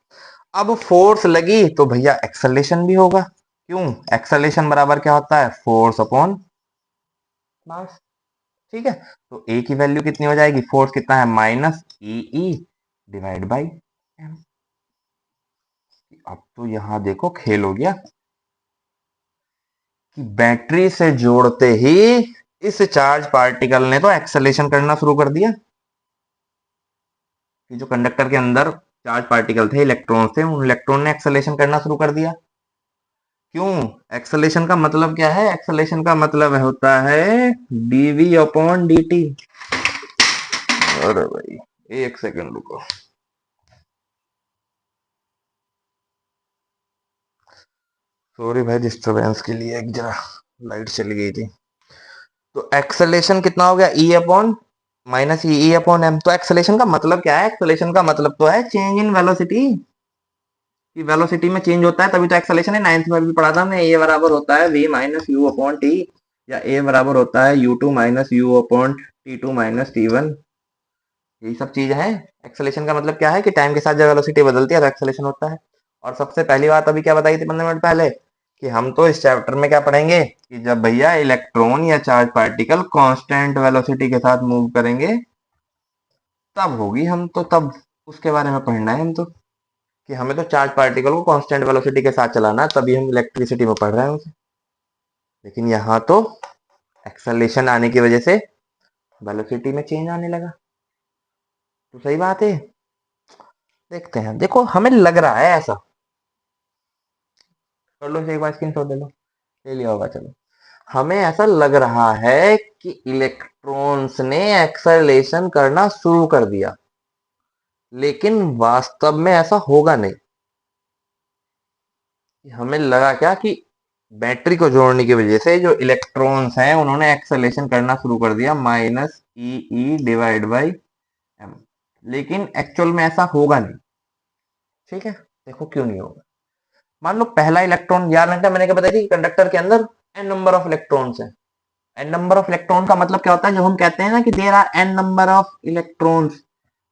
अब फोर्स लगी तो भैया एक्सेलरेशन भी होगा। क्यों, एक्सेलरेशन बराबर क्या होता है, फोर्स अपॉन मास। ठीक है, तो ए की वैल्यू कितनी हो जाएगी, फोर्स कितना है, minus e divide by m. अब तो यहां देखो खेल हो गया कि बैटरी से जोड़ते ही इस चार्ज पार्टिकल ने तो एक्सेलरेशन करना शुरू कर दिया, कि जो कंडक्टर के अंदर चार्ज पार्टिकल थे, इलेक्ट्रॉन थे, उन इलेक्ट्रॉन ने एक्सेलरेशन करना शुरू कर दिया। क्यों, एक्सेलरेशन का मतलब क्या है, एक्सेलरेशन का मतलब होता है डीवी अपॉन डी टी। अरे भाई एक सेकंड रुको, सॉरी भाई डिस्टरबेंस के लिए, एक जरा लाइट चली गई थी। तो एक्सेलरेशन कितना हो गया, e upon minus e upon m. तो एक्सेलरेशन का मतलब क्या है, एक्सेलरेशन का मतलब तो है चेंज इन वेलोसिटी, कि वेलोसिटी में चेंज होता है तभी तो एक्सेलरेशन है। नाइन्थ में भी पढ़ा था हमने, ए बराबर होता है v minus u upon t, या ए बराबर होता है u two minus u upon t two minus t one. यही सब चीज है। एक्सेलरेशन का मतलब क्या है कि टाइम के साथ जब वेलोसिटी बदलती है तो एक्सेलरेशन होता है। और सबसे पहली बात अभी क्या बताई थी 15 मिनट पहले, कि हम तो इस चैप्टर में क्या पढ़ेंगे कि जब भैया इलेक्ट्रॉन या चार्ज पार्टिकल कांस्टेंट वेलोसिटी के साथ मूव करेंगे तब होगी, हम तो तब उसके बारे में पढ़ना है हम तो, कि हमें तो चार्ज पार्टिकल को कांस्टेंट वेलोसिटी के साथ चलाना है, तभी हम इलेक्ट्रिसिटी में पढ़ रहे हैं उसे। लेकिन यहाँ तो एक्सेलरेशन आने की वजह से वेलोसिटी में चेंज आने लगा, तो सही बात है। देखते हैं, देखो हमें लग रहा है ऐसा, कर लो एक बार स्क्रीन शॉट ले लो, ले लिया होगा चलो। हमें ऐसा लग रहा है कि इलेक्ट्रॉन्स ने एक्सेलरेशन करना शुरू कर दिया, लेकिन वास्तव में ऐसा होगा नहीं। हमें लगा क्या कि बैटरी को जोड़ने की वजह से जो इलेक्ट्रॉन्स हैं उन्होंने एक्सेलरेशन करना शुरू कर दिया, minus e divide by m. लेकिन एक्चुअल में ऐसा होगा नहीं। ठीक है, देखो क्यों नहीं होगा। मान लो पहला इलेक्ट्रॉन, याद रखना मैंने क्या बताया थी, कंडक्टर के अंदर एन नंबर ऑफ इलेक्ट्रॉन्स हैं। एन नंबर ऑफ इलेक्ट्रॉन का मतलब क्या होता है, जो हम कहते हैं ना कि there are n number of electrons,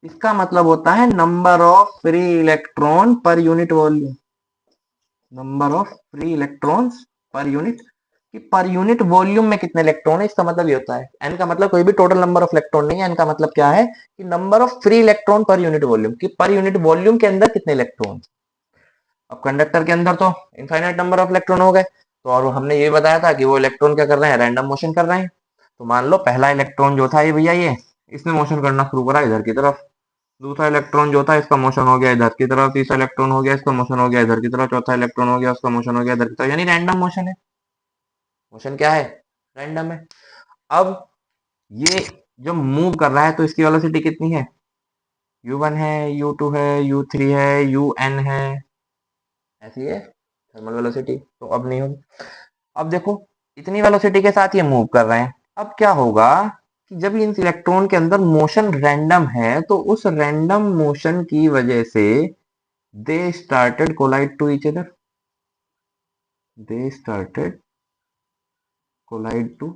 इसका मतलब होता है number of free electron per unit volume. Number of free electrons per unit, कि पर यूनिट वॉल्यूम में कितने इलेक्ट्रॉन है, इसका मतलब ये होता है। एन का मतलब कोई भी टोटल नंबर ऑफ इलेक्ट्रॉन नहीं है, एन का मतलब क्या है कि number of free electron per unit volume, कि पर यूनिट वॉल्यूम के अंदर कितने इलेक्ट्रॉन। अब कंडक्टर के अंदर तो इनफाइनाइट नंबर ऑफ इलेक्ट्रॉन हो गए, तो और हमने ये बताया था कि वो इलेक्ट्रॉन क्या कर रहे हैं, रैंडम मोशन कर रहे हैं। तो मान लो पहला इलेक्ट्रॉन जो था ये भैया, ये इसने मोशन करना शुरू करा इधर की तरफ, दूसरा इलेक्ट्रॉन जो था इसका मोशन हो गया इधर की तरफ, तीसरा इलेक्ट्रॉन हो गया इसका मोशन हो गया इधर की तरफ, चौथा इलेक्ट्रॉन हो गया उसका मोशन हो गया इधर की तरफ, यानी रैंडम मोशन है। मोशन क्या है, रैंडम है। अब ये जो मूव कर रहा है तो इसकी वेलोसिटी कितनी है, u1 है, u2 है, u3 है, un है, ऐसी है थर्मल वेलोसिटी। तो अब नहीं होगी। अब देखो इतनी वेलोसिटी के साथ ये मूव कर रहे हैं, अब क्या होगा कि जब इन इलेक्ट्रॉन के अंदर मोशन रैंडम है तो उस रैंडम मोशन की वजह से they started collide to each other, they started collide to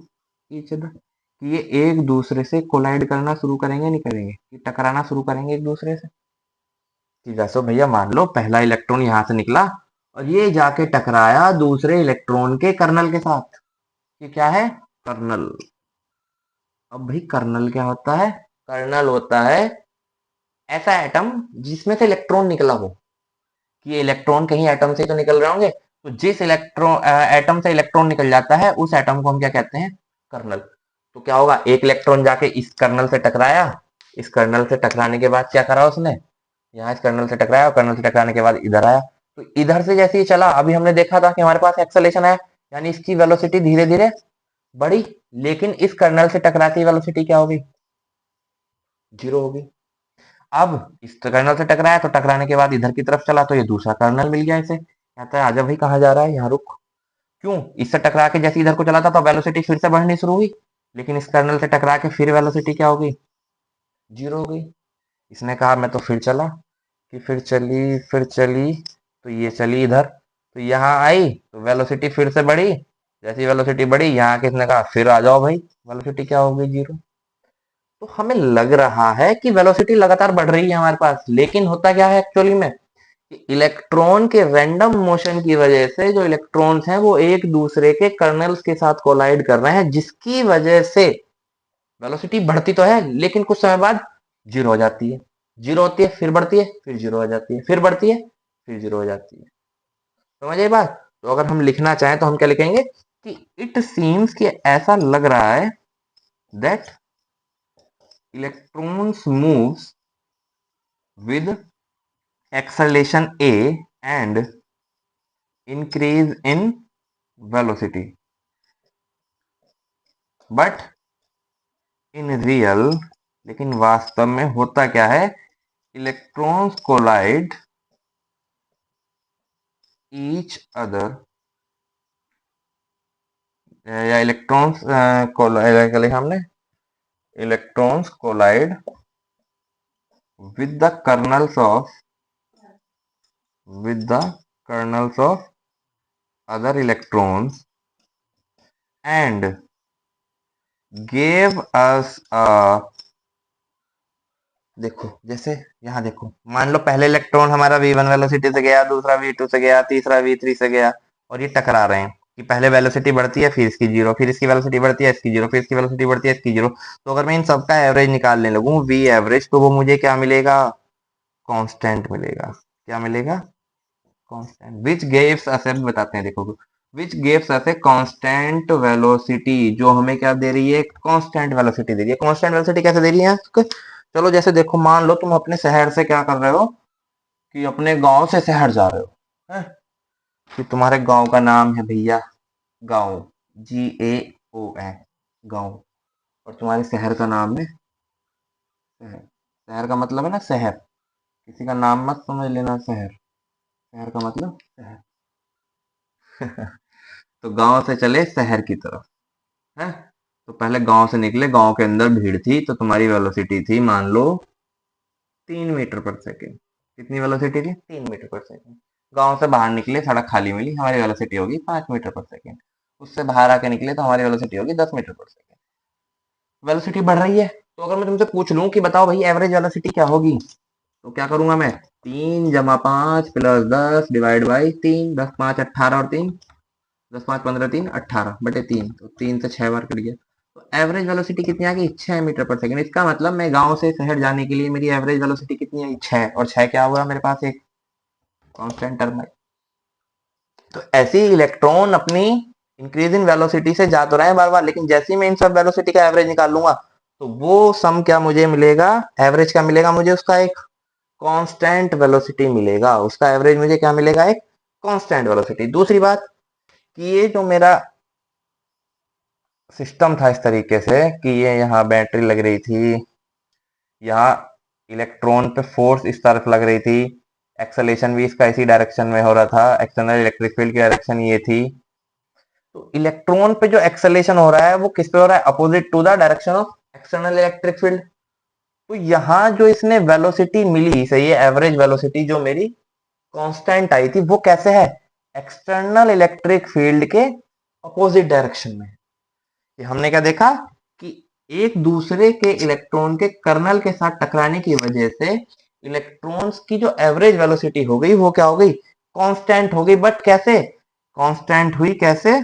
each other, कि ये एक दूसरे से कोलाइड करना शुरू करेंगे, नहीं करेंगे, कि टकराना शुरू करेंगे एक दूसरे से। कि जैसे भैया मान लो पहला इलेक्ट्रॉन यहां से निकला और ये जाके टकराया दूसरे इलेक्ट्रॉन के कर्नल के साथ, ये क्या है, कर्नल। अब भाई कर्नल क्या होता है, कर्नल होता है ऐसा एटम जिसमें से इलेक्ट्रॉन निकला हो, कि ये इलेक्ट्रॉन कहीं एटम से तो निकल रहे होंगे, तो जिस इलेक्ट्रॉन एटम से इलेक्ट्रॉन निकल जाता है उस एटम को हम क्या कहते हैं, कर्नल। तो क्या होगा, एक इलेक्ट्रॉन जाके इस कर्नल से टकराया, इस कर्नल से टकराने के बाद क्या करा उसने, यहाँ इस कर्नल से टकराया और कर्नल से टकराने के बाद इधर आया, तो इधर से जैसे ही चला, अभी हमने देखा था कि हमारे पास एक्सेलेरेशन है, यानी इसकी वेलोसिटी धीरे धीरे बढ़ी, लेकिन इस कर्नल से टकराती वेलोसिटी क्या होगी, जीरो होगी। अब इस कर्नल से टकराया तो टकराने के बाद इधर की तरफ चला तो ये दूसरा कर्नल मिल गया इसे, कहता है आजा भाई कहाँ जा रहा है, यहाँ रुक। क्यों, इससे टकरा के जैसे इधर को चला था तो वेलोसिटी फिर से बढ़नी शुरू हुई, लेकिन इस कर्नल से टकरा के फिर वेलोसिटी क्या होगी, जीरो हो गई। इसने कहा मैं तो फिर चला, कि फिर चली, तो ये चली इधर, तो यहाँ आई तो वेलोसिटी फिर से बढ़ी, जैसी वेलोसिटी बढ़ी यहाँ के इसने कहा फिर आ जाओ भाई, वेलोसिटी क्या हो गई, जीरो। तो हमें लग रहा है कि वेलोसिटी लगातार बढ़ रही है हमारे पास, लेकिन होता क्या है एक्चुअली में, कि इलेक्ट्रॉन के रैंडम मोशन की वजह से जो इलेक्ट्रॉन्स हैं वो एक दूसरे के कर्नल्स के साथ कोलाइड कर रहे हैं, जिसकी वजह से वेलोसिटी बढ़ती तो है लेकिन कुछ समय बाद जीरो हो जाती है, जीरो होती है फिर बढ़ती है फिर जीरो हो जाती है, फिर बढ़ती है फिर जीरो हो जाती है। समझ आई बात। तो अगर हम लिखना चाहें तो हम क्या लिखेंगे कि इट सीम्स कि ऐसा लग रहा है that electrons moves with acceleration a and increase in velocity, but in real, लेकिन वास्तव में होता क्या है, इलेक्ट्रॉन्स कोलाइड ईच अदर, या इलेक्ट्रॉन्स कोलाइड, हमने electrons collide with the kernels of other electrons and gave us a, देखो जैसे यहाँ देखो, मान लो पहले इलेक्ट्रॉन हमारा v1 वेलोसिटी से गया, दूसरा v2 से गया, तीसरा v3 से गया, और ये टकरा रहे हैं कि पहले वेलोसिटी बढ़ती है फिर इसकी जीरो, फिर इसकी वेलोसिटी बढ़ती है इसकी जीरो, फिर इसकी वेलोसिटी बढ़ती है इसकी जीरो। तो अगर मैं इन सबका एवरेज निकालने लगूं v एवरेज, तो वो मुझे क्या मिलेगा, कांस्टेंट मिलेगा। क्या मिलेगा, कांस्टेंट, विच गिव्स अस, बताते हैं देखो, which gives us a constant velocity, जो हमें क्या दे रही है, कांस्टेंट वेलोसिटी दे रही है। कांस्टेंट वेलोसिटी कैसे दे रही है, चलो जैसे देखो, मान लो तुम अपने शहर से क्या कर रहे हो, कि अपने गांव से शहर जा रहे हो, है? कि तुम्हारे गांव का नाम है भैया गांव, GAO, गांव, और तुम्हारे शहर का नाम है शहर। शहर का मतलब है ना शहर, किसी का नाम मत समझ लेना, शहर, शहर का मतलब शहर। तो गांव से चले शहर की तरफ, है? तो पहले गांव से निकले, गांव के अंदर भीड़ थी, तो तुम्हारी वेलोसिटी थी मान लो 3 मीटर पर सेकेंड। कितनी वेलोसिटी थी, 3 मीटर पर सेकेंड। गांव से बाहर निकले, सड़क खाली मिली, हमारी वेलोसिटी होगी 5 मीटर पर सेकेंड। उससे बाहर आके निकले तो हमारी वेलोसिटी होगी 10 मीटर पर सेकेंड। वेलोसिटी बढ़ रही है, तो अगर मैं तुमसे पूछ लूं कि बताओ भाई एवरेज वेलोसिटी क्या होगी, तो क्या करूंगा मैं, 3 + 5 + 10 डिवाइड बाई 3, 10 × 5 = 18, और 3 × 10 = 15, 3 18/3, तो 3 से 6 बार कट गया। तो एवरेज वेलोसिटी कितनी आ गई, 6 मीटर पर सेकेंड। इसका मतलब मैं गांव से शहर जाने के लिए मेरी एवरेज वेलोसिटी कितनी आई, 6, और 6 क्या हुआ मेरे पास, एक कांस्टेंट टर्म है। तो ऐसे ही इलेक्ट्रॉन अपनी इंक्रीज इन वेलोसिटी से जा तो रहे हैं बार बार, लेकिन जैसे ही मैं इन सब वेलोसिटी का एवरेज निकाल लूंगा, तो वो सम क्या मुझे मिलेगा, एवरेज क्या मिलेगा मुझे, उसका एक कांस्टेंट वेलोसिटी मिलेगा, उसका एवरेज मुझे क्या मिलेगा, एक कांस्टेंट वेलोसिटी। दूसरी बात कि ये जो मेरा सिस्टम था इस तरीके से कि ये यहाँ बैटरी लग रही थी, यहाँ इलेक्ट्रॉन पे फोर्स इस तरफ लग रही थी, एक्सेलेरेशन भी इसका इसी डायरेक्शन में हो रहा था, एक्सटर्नल इलेक्ट्रिक फील्ड की डायरेक्शन ये थी। तो इलेक्ट्रॉन पे जो एक्सेलेरेशन हो रहा है वो किस पे हो रहा है, opposite to the direction of external electric field. तो यहाँ जो इसने वेलोसिटी मिली, सही है, एवरेज वेलोसिटी जो मेरी कांस्टेंट आई थी, वो कैसे है, एक्सटर्नल इलेक्ट्रिक फील्ड के अपोजिट डायरेक्शन में। कि हमने क्या देखा कि एक दूसरे के इलेक्ट्रॉन के कर्नल के साथ टकराने की वजह से इलेक्ट्रॉन्स की जो एवरेज वेलोसिटी हो गई वो क्या हो गई, कांस्टेंट हो गई। बट कैसे कांस्टेंट हुई, कैसे,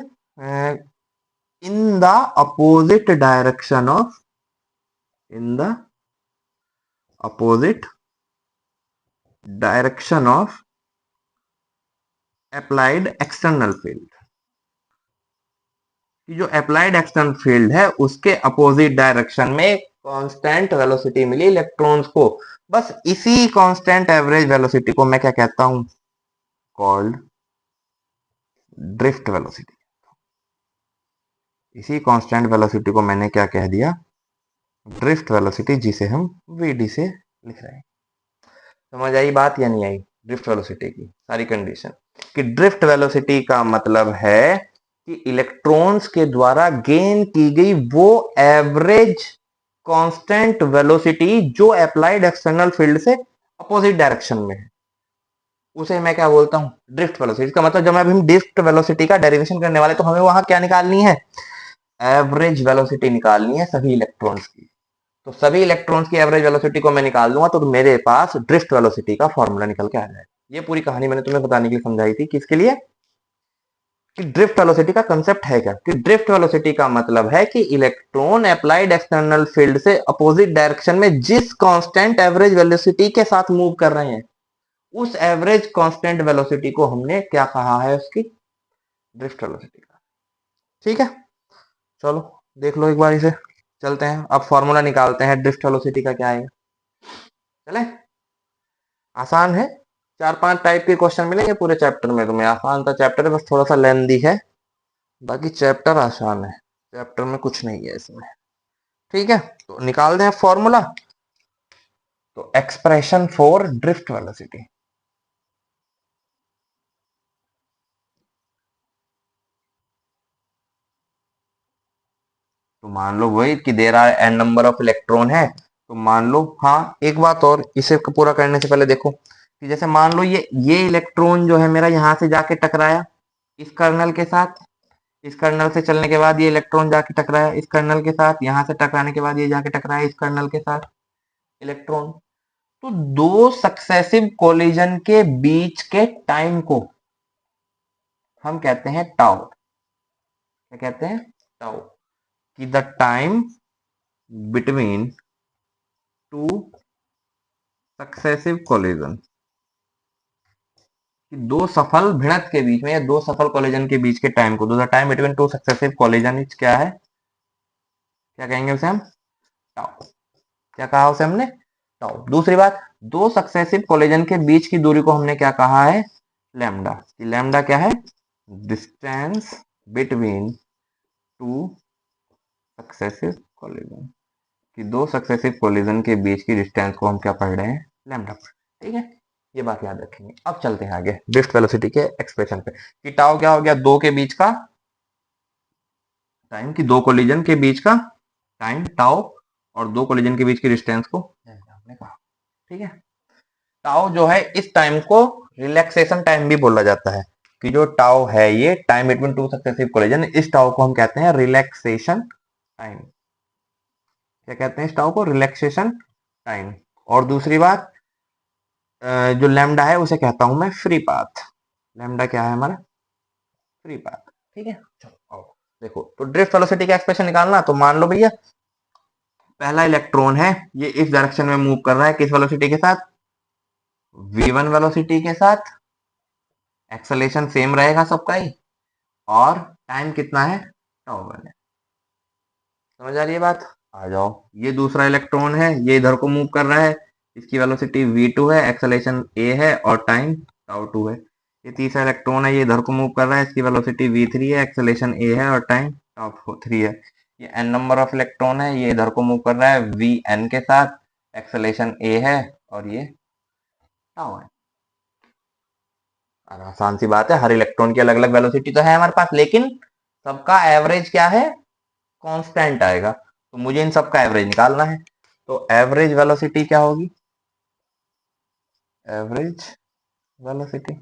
in the opposite direction of, in the opposite direction of applied external field. कि जो अप्लाइड एक्सटर्नल फील्ड है उसके अपोजिट डायरेक्शन में कांस्टेंट वेलोसिटी मिली इलेक्ट्रॉन्स को। बस इसी कांस्टेंट एवरेज वेलोसिटी को मैं क्या कहता हूं, कॉल्ड ड्रिफ्ट वेलोसिटी। इसी कांस्टेंट वेलोसिटी को मैंने क्या कह दिया, ड्रिफ्ट वेलोसिटी, जिसे हम वीडी से लिख रहे हैं। समझ आई बात या नहीं आई? ड्रिफ्ट वेलोसिटी की सारी कंडीशन, कि ड्रिफ्ट वेलोसिटी का मतलब है कि इलेक्ट्रॉन्स के द्वारा गेन की गई वो एवरेज कांस्टेंट वेलोसिटी जो अप्लाइड एक्सटर्नल फील्ड से अपोजिट डायरेक्शन में है, उसे मैं क्या बोलता हूं, ड्रिफ्ट वेलोसिटी। इसका मतलब जब हम ड्रिफ्ट वेलोसिटी का डेरिवेशन करने वाले तो हमें वहां क्या निकालनी है, एवरेज वेलोसिटी निकालनी है सभी इलेक्ट्रॉन्स की। तो सभी इलेक्ट्रॉन्स की एवरेज वेलोसिटी को मैं निकाल दूंगा तो मेरे पास ड्रिफ्ट वेलोसिटी का फॉर्मूला निकल के आ जाएगा। ये पूरी कहानी मैंने तुम्हें बताने के लिए समझाई थी, किसके लिए, कि ड्रिफ्ट वेलोसिटी का कंसेप्ट है क्या, कि ड्रिफ्ट वेलोसिटी का मतलब है कि इलेक्ट्रॉन अप्लाइड एक्सटर्नल फील्ड से अपोजिट डायरेक्शन में जिस कांस्टेंट एवरेज वेलोसिटी के साथ मूव कर रहे हैं, उस एवरेज कांस्टेंट वेलोसिटी को हमने क्या कहा है, उसकी ड्रिफ्ट वेलोसिटी का। ठीक है, चलो देख लो एक बार इसे। चलते हैं अब फॉर्मूला निकालते हैं ड्रिफ्ट वेलोसिटी का क्या है। चले, आसान है, 4-5 टाइप के क्वेश्चन मिलेंगे पूरे चैप्टर में तुम्हें। आसान था चैप्टर है, बस थोड़ा सा लेंदी है, बाकी चैप्टर आसान है, चैप्टर में कुछ नहीं है इसमें। ठीक है, तो निकाल दें फॉर्मूला। तो एक्सप्रेशन फॉर ड्रिफ्ट वेलोसिटी, तो मान लो वही कि दे रहा है एन नंबर ऑफ इलेक्ट्रॉन है, तो मान लो, हाँ एक बात और, इसे पूरा करने से पहले देखो कि जैसे मान लो ये इलेक्ट्रॉन जो है मेरा यहां से जाके टकराया इस कर्नल के साथ, इस कर्नल से चलने के बाद ये इलेक्ट्रॉन जाके टकराया इस कर्नल के साथ, यहां से टकराने के बाद ये जाके टकराया इस कर्नल के साथ इलेक्ट्रॉन। तो दो सक्सेसिव कोलिजन के बीच के टाइम को हम कहते हैं टाउ। क्या कहते हैं, टाउ, कि the time between two successive collision, कि दो सफल भिड़ंत के बीच में या दो सफल कोलिजन के बीच के टाइम को, the time between two successive collision is क्या है, क्या कहेंगे उसे हम, टाउ। क्या कहा उसे हमने, टाउ। दूसरी बात, दो सक्सेसिव कोलिजन के बीच की दूरी को हमने क्या कहा है, लैम्डा। कि लैम्डा क्या है, distance between two successive collision, कि दो सक्सेसिव कोलिजन के बीच की डिस्टेंस को हम क्या पढ़ रहे हैं, लैम्डा पढ़। ठीक है, ये बात याद रखेंगे। अब चलते हैं आगे ड्रिफ्ट वेलोसिटी के एक्सप्रेशन पे, कि टाउ क्या हो गया, दो के बीच का टाइम, की दो कोलिजन के बीच का टाइम टाउ, और दो कोलिजन के बीच की डिस्टेंस को हमने कहा। ठीक है, टाउ जो है इस टाइम को रिलैक्सेशन टाइम भी बोला जाता है, कि जो टाउ है ये time between two successive collision, इस टाउ को हम कहते हैं रिलैक्सेशन टाइम। क्या कहते हैं इस टाउ को, रिलैक्सेशन टाइम। और दूसरी बात, जो लैम्डा है उसे कहता हूं मैं फ्री पाथ। लैम्डा क्या है हमारा, फ्री पाथ। ठीक है, चलो आओ देखो, तो ड्रिफ्ट वेलोसिटी का एक्सप्रेशन निकालना, तो मान लो भैया पहला इलेक्ट्रॉन है ये इस डायरेक्शन में मूव कर रहा है, किस वेलोसिटी के साथ, v1 वेलोसिटी के साथ, एक्सेलेरेशन सेम रहेगा सबका ही, और टाइम कितना है, टाउ1 है। समझ आ रही है बात, आ जाओ। ये दूसरा इलेक्ट्रॉन है ये इधर को मूव कर रहा है, इसकी वेलोसिटी v2 है, एक्सेलेरेशन a है और टाइम टाउ2 है। ये तीसरा इलेक्ट्रॉन है ये इधर को मूव कर रहा है, इसकी वेलोसिटी v3 है, एक्सेलेरेशन a है और टाइम टाउ3 है। ये n नंबर ऑफ इलेक्ट्रॉन है ये इधर को मूव कर रहा है vn के साथ, एक्सेलेरेशन a है और ये टाउ है। आसान सी बात है, हर इलेक्ट्रॉन की अलग अलग वेलोसिटी तो है हमारे पास, लेकिन सबका एवरेज क्या है, कांस्टेंट आएगा। तो मुझे इन सबका एवरेज निकालना है, तो एवरेज वेलोसिटी क्या होगी, एवरेज वेलोसिटी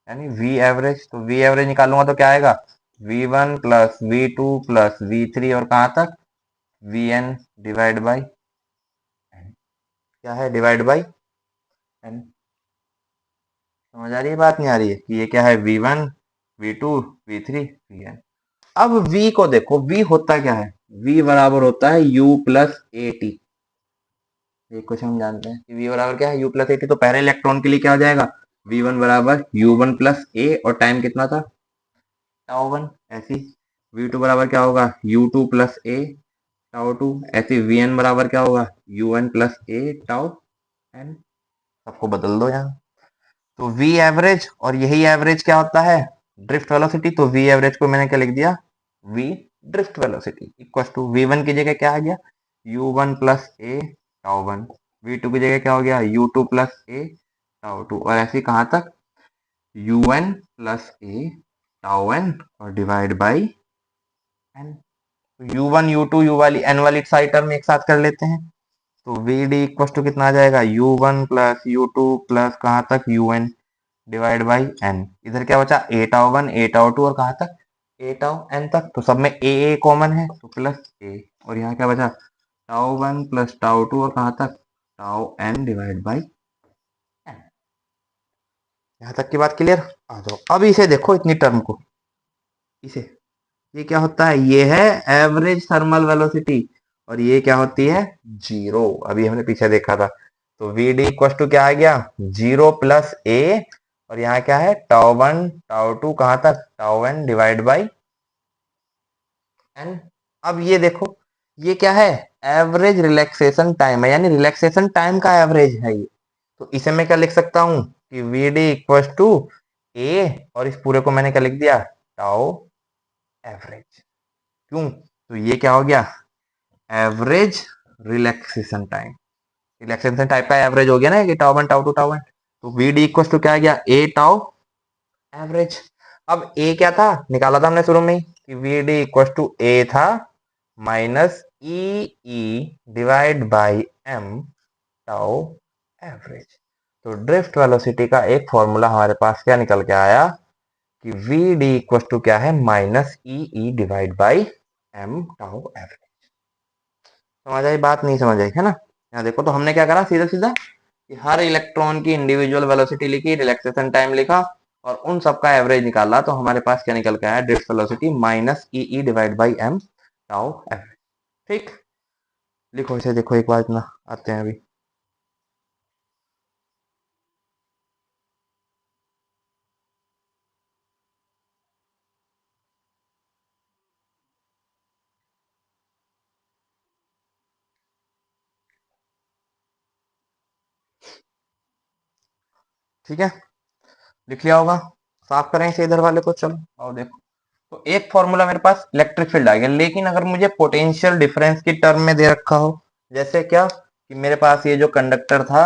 यानी वी एवरेज, तो वी एवरेज निकालूंगा तो क्या आएगा, v1 plus v2 plus v3 और कहां तक vn डिवाइड बाई n। क्या है, डिवाइड बाई n। समझ आ रही है बात, नहीं आ रही है, कि ये क्या है, v1 v2 v3 vn। अब v को देखो, v होता क्या है, v बराबर होता है u प्लस ए टी। एक क्वेश्चन हम जानते हैं कि v बराबर क्या है, u प्लस ए टी। तो पहले इलेक्ट्रॉन के लिए क्या हो जाएगा, v1 बराबर u1 प्लस ए, और टाइम कितना था, टाउ1 ऐसी। V2 बराबर क्या होगा U2 plus a tau two, ऐसे Vn बराबर क्या होगा Un plus a tau n. सबको बदल दो यहाँ। तो V एवरेज, और यही एवरेज क्या होता है ड्रिफ्ट वेलोसिटी। तो V एवरेज को मैंने क्या लिख दिया V drift velocity equal to V1 की जगह क्या आ गया U1 plus a tau one, V2 की जगह क्या हो गया U2 plus a tau two, और ऐसे कहाँ तक UN plus a tau n और divide by n. U1 U2 U वाली एन वाली सारी टर्म एक साथ कर लेते हैं। तो VD इक्वल टू कितना आ जाएगा U1 प्लस U2 प्लस कहाँ तक UN डिवाइड बाई एन। इधर क्या बचा a tau one a tau two और कहाँ तक ए टाउ एन तक। तो सब में ए कॉमन है तो प्लस ए, और यहाँ क्या बचा tau one plus tau two और कहाँ तक tau n divide by n. यहाँ तक की बात क्लियर। आ जाओ अब इसे देखो इतनी टर्म को, इसे ये क्या होता है ये है एवरेज थर्मल वेलोसिटी, और ये क्या होती है जीरो। अभी हमने पीछे देखा था। तो वी डी इक्वल टू क्या आ गया जीरो प्लस ए, और यहाँ क्या है टाउ वन टाउ टू कहाँ तक tau n divide by n. अब ये देखो ये क्या है एवरेज रिलैक्सेशन टाइम है, यानी रिलैक्सेशन टाइम का एवरेज है ये। तो इसे मैं क्या लिख सकता हूँ कि वी डी इक्वल टू ए, और इस पूरे को मैंने क्या लिख दिया टाउ एवरेज। क्यों तो ये क्या हो गया average relaxation time. Relaxation type का एवरेज हो गया ना कि tau one tau two tau one. तो वी डी इक्वल टू क्या आ गया ए टाउ एवरेज। अब ए क्या था निकाला था हमने शुरू में ही कि v d equal to a था minus e e divide by m tau average. तो ड्रिफ्ट वेलोसिटी का एक फॉर्मूला हमारे पास क्या निकल के आया कि वी डी इक्वल टू क्या है minus e e divide by m tau average. समझ आई बात नहीं समझ आई है ना। यहाँ देखो तो हमने क्या करा सीधा सीधा कि हर इलेक्ट्रॉन की इंडिविजुअल वेलोसिटी लिखी, रिलैक्सेशन टाइम लिखा, और उन सबका एवरेज निकाला। तो हमारे पास क्या निकल के आया drift velocity minus e e divide by m tau average. ठीक लिखो इसे देखो एक बार इतना आते हैं अभी। ठीक है लिख लिया होगा। साफ करें इसे इधर वाले को। चलो और देखो तो एक फॉर्मूला मेरे पास इलेक्ट्रिक फील्ड आ गया, लेकिन अगर मुझे पोटेंशियल डिफरेंस की टर्म में दे रखा हो, जैसे क्या कि मेरे पास ये जो कंडक्टर था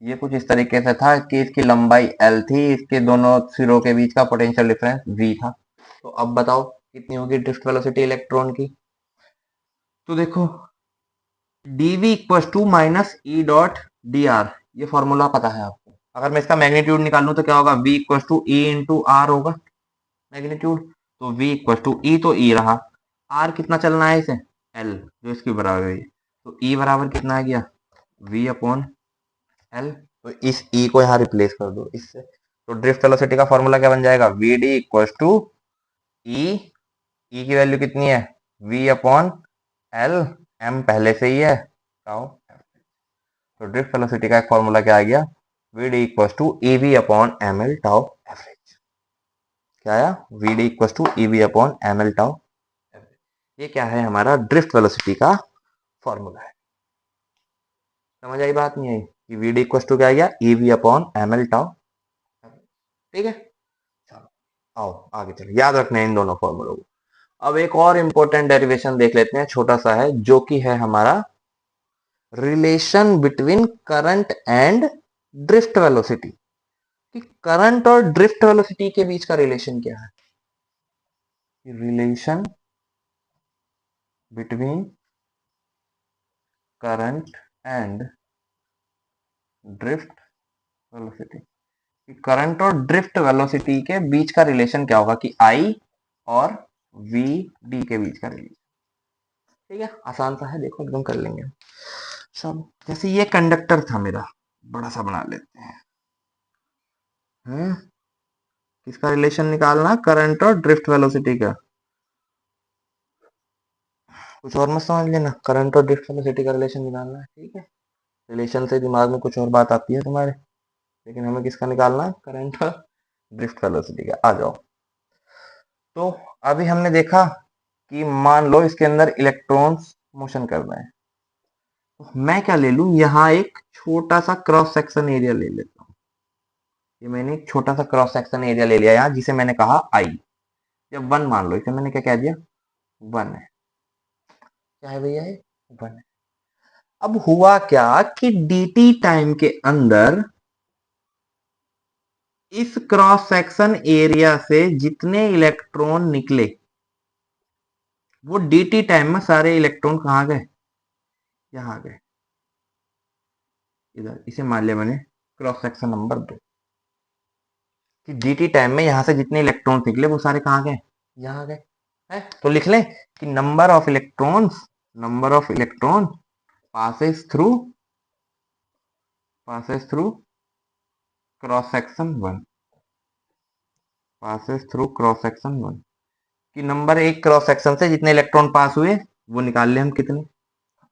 ये कुछ इस तरीके से था कि इसकी लंबाई L थी, इसके दोनों सिरों के बीच का पोटेंशियल डिफरेंस V था। तो अब बताओ कितनी होगी ड्रिफ्ट वेलोसिटी इलेक्ट्रॉन की। तो देखो dv equal to minus e dot d r, ये फॉर्मूला पता है आपको। अगर मैं इसका मैग्नीट्यूड निकालूं तो क्या होगा v equal to e into r होगा मैग्नीट्यूड। तो v इक्वल टू ई तो ई रहा, r कितना चलना है इसे l जो इसकी बराबर है। तो e बराबर कितना आ गया v अपॉन एल। तो इस ई को यहाँ रिप्लेस कर दो इससे। तो ड्रिफ्ट वेलोसिटी का फॉर्मूला क्या बन जाएगा वी डी इक्वल टू ई, ई की वैल्यू कितनी है v अपॉन एल, एम पहले से ही है टाउ। तो ड्रिफ्ट वेलोसिटी का एक फॉर्मूला क्या आ गया v d equal to e v upon m l tau average. क्या आया v d equal to e v upon m l tau average. ये क्या है हमारा ड्रिफ्ट वेलोसिटी का फॉर्मूला है। समझ आई बात नहीं आई कि वी डी इक्वल टू क्या आ गया e v upon m l tau. ठीक है चलो आओ आगे चलो याद रखना है इन दोनों फॉर्मूलों को। अब एक और इंपॉर्टेंट डेरिवेशन देख लेते हैं, छोटा सा है, जो कि है हमारा relation between current and drift velocity. कि करंट और ड्रिफ्ट वेलोसिटी के बीच का रिलेशन क्या है। Relation between current and drift velocity, current और ड्रिफ्ट वेलोसिटी के बीच का रिलेशन क्या होगा कि आई और वी डी के बीच का रिलेशन। ठीक है आसान सा है देखो एकदम कर लेंगे। सब जैसे ये कंडक्टर था मेरा, बड़ा सा बना लेते हैं। किसका रिलेशन निकालना करंट और ड्रिफ्ट वेलोसिटी का। कुछ और मत समझ लेना, करंट और ड्रिफ्ट वेलोसिटी का रिलेशन निकालना है। ठीक है रिलेशन से दिमाग में कुछ और बात आती है तुम्हारे, लेकिन हमें किसका निकालना है करंट और ड्रिफ्ट वेलोसिटी का। आ जाओ तो अभी हमने देखा कि मान लो इसके अंदर इलेक्ट्रॉन्स मोशन कर रहे हैं, तो मैं क्या ले लूं, यहाँ एक छोटा सा क्रॉस सेक्शन एरिया ले लेता हूँ। ये मैंने एक छोटा सा क्रॉस सेक्शन एरिया ले लिया यहाँ, जिसे मैंने कहा आई, या वन मान लो, इसे मैंने क्या कह दिया, वन है। क्या है भैया, ये वन है। अब हुआ क्या कि dt टाइम के अंदर इस क्रॉस सेक्शन एरिया से जितने इलेक्ट्रॉन निकले, वो dt टाइम में सारे इलेक्ट्रॉन कहाँ गए, यहाँ गए, इधर। इसे मान लिया मैंने क्रॉस सेक्शन नंबर 2, कि dt टाइम में यहां से जितने इलेक्ट्रॉन निकले वो सारे कहाँ गए, यहाँ गए है। तो लिख लें कि number of electron passes through cross section 1, passes through cross section 1, कि नंबर एक क्रॉस सेक्शन से जितने इलेक्ट्रॉन पास हुए वो निकाल ले हम कितने।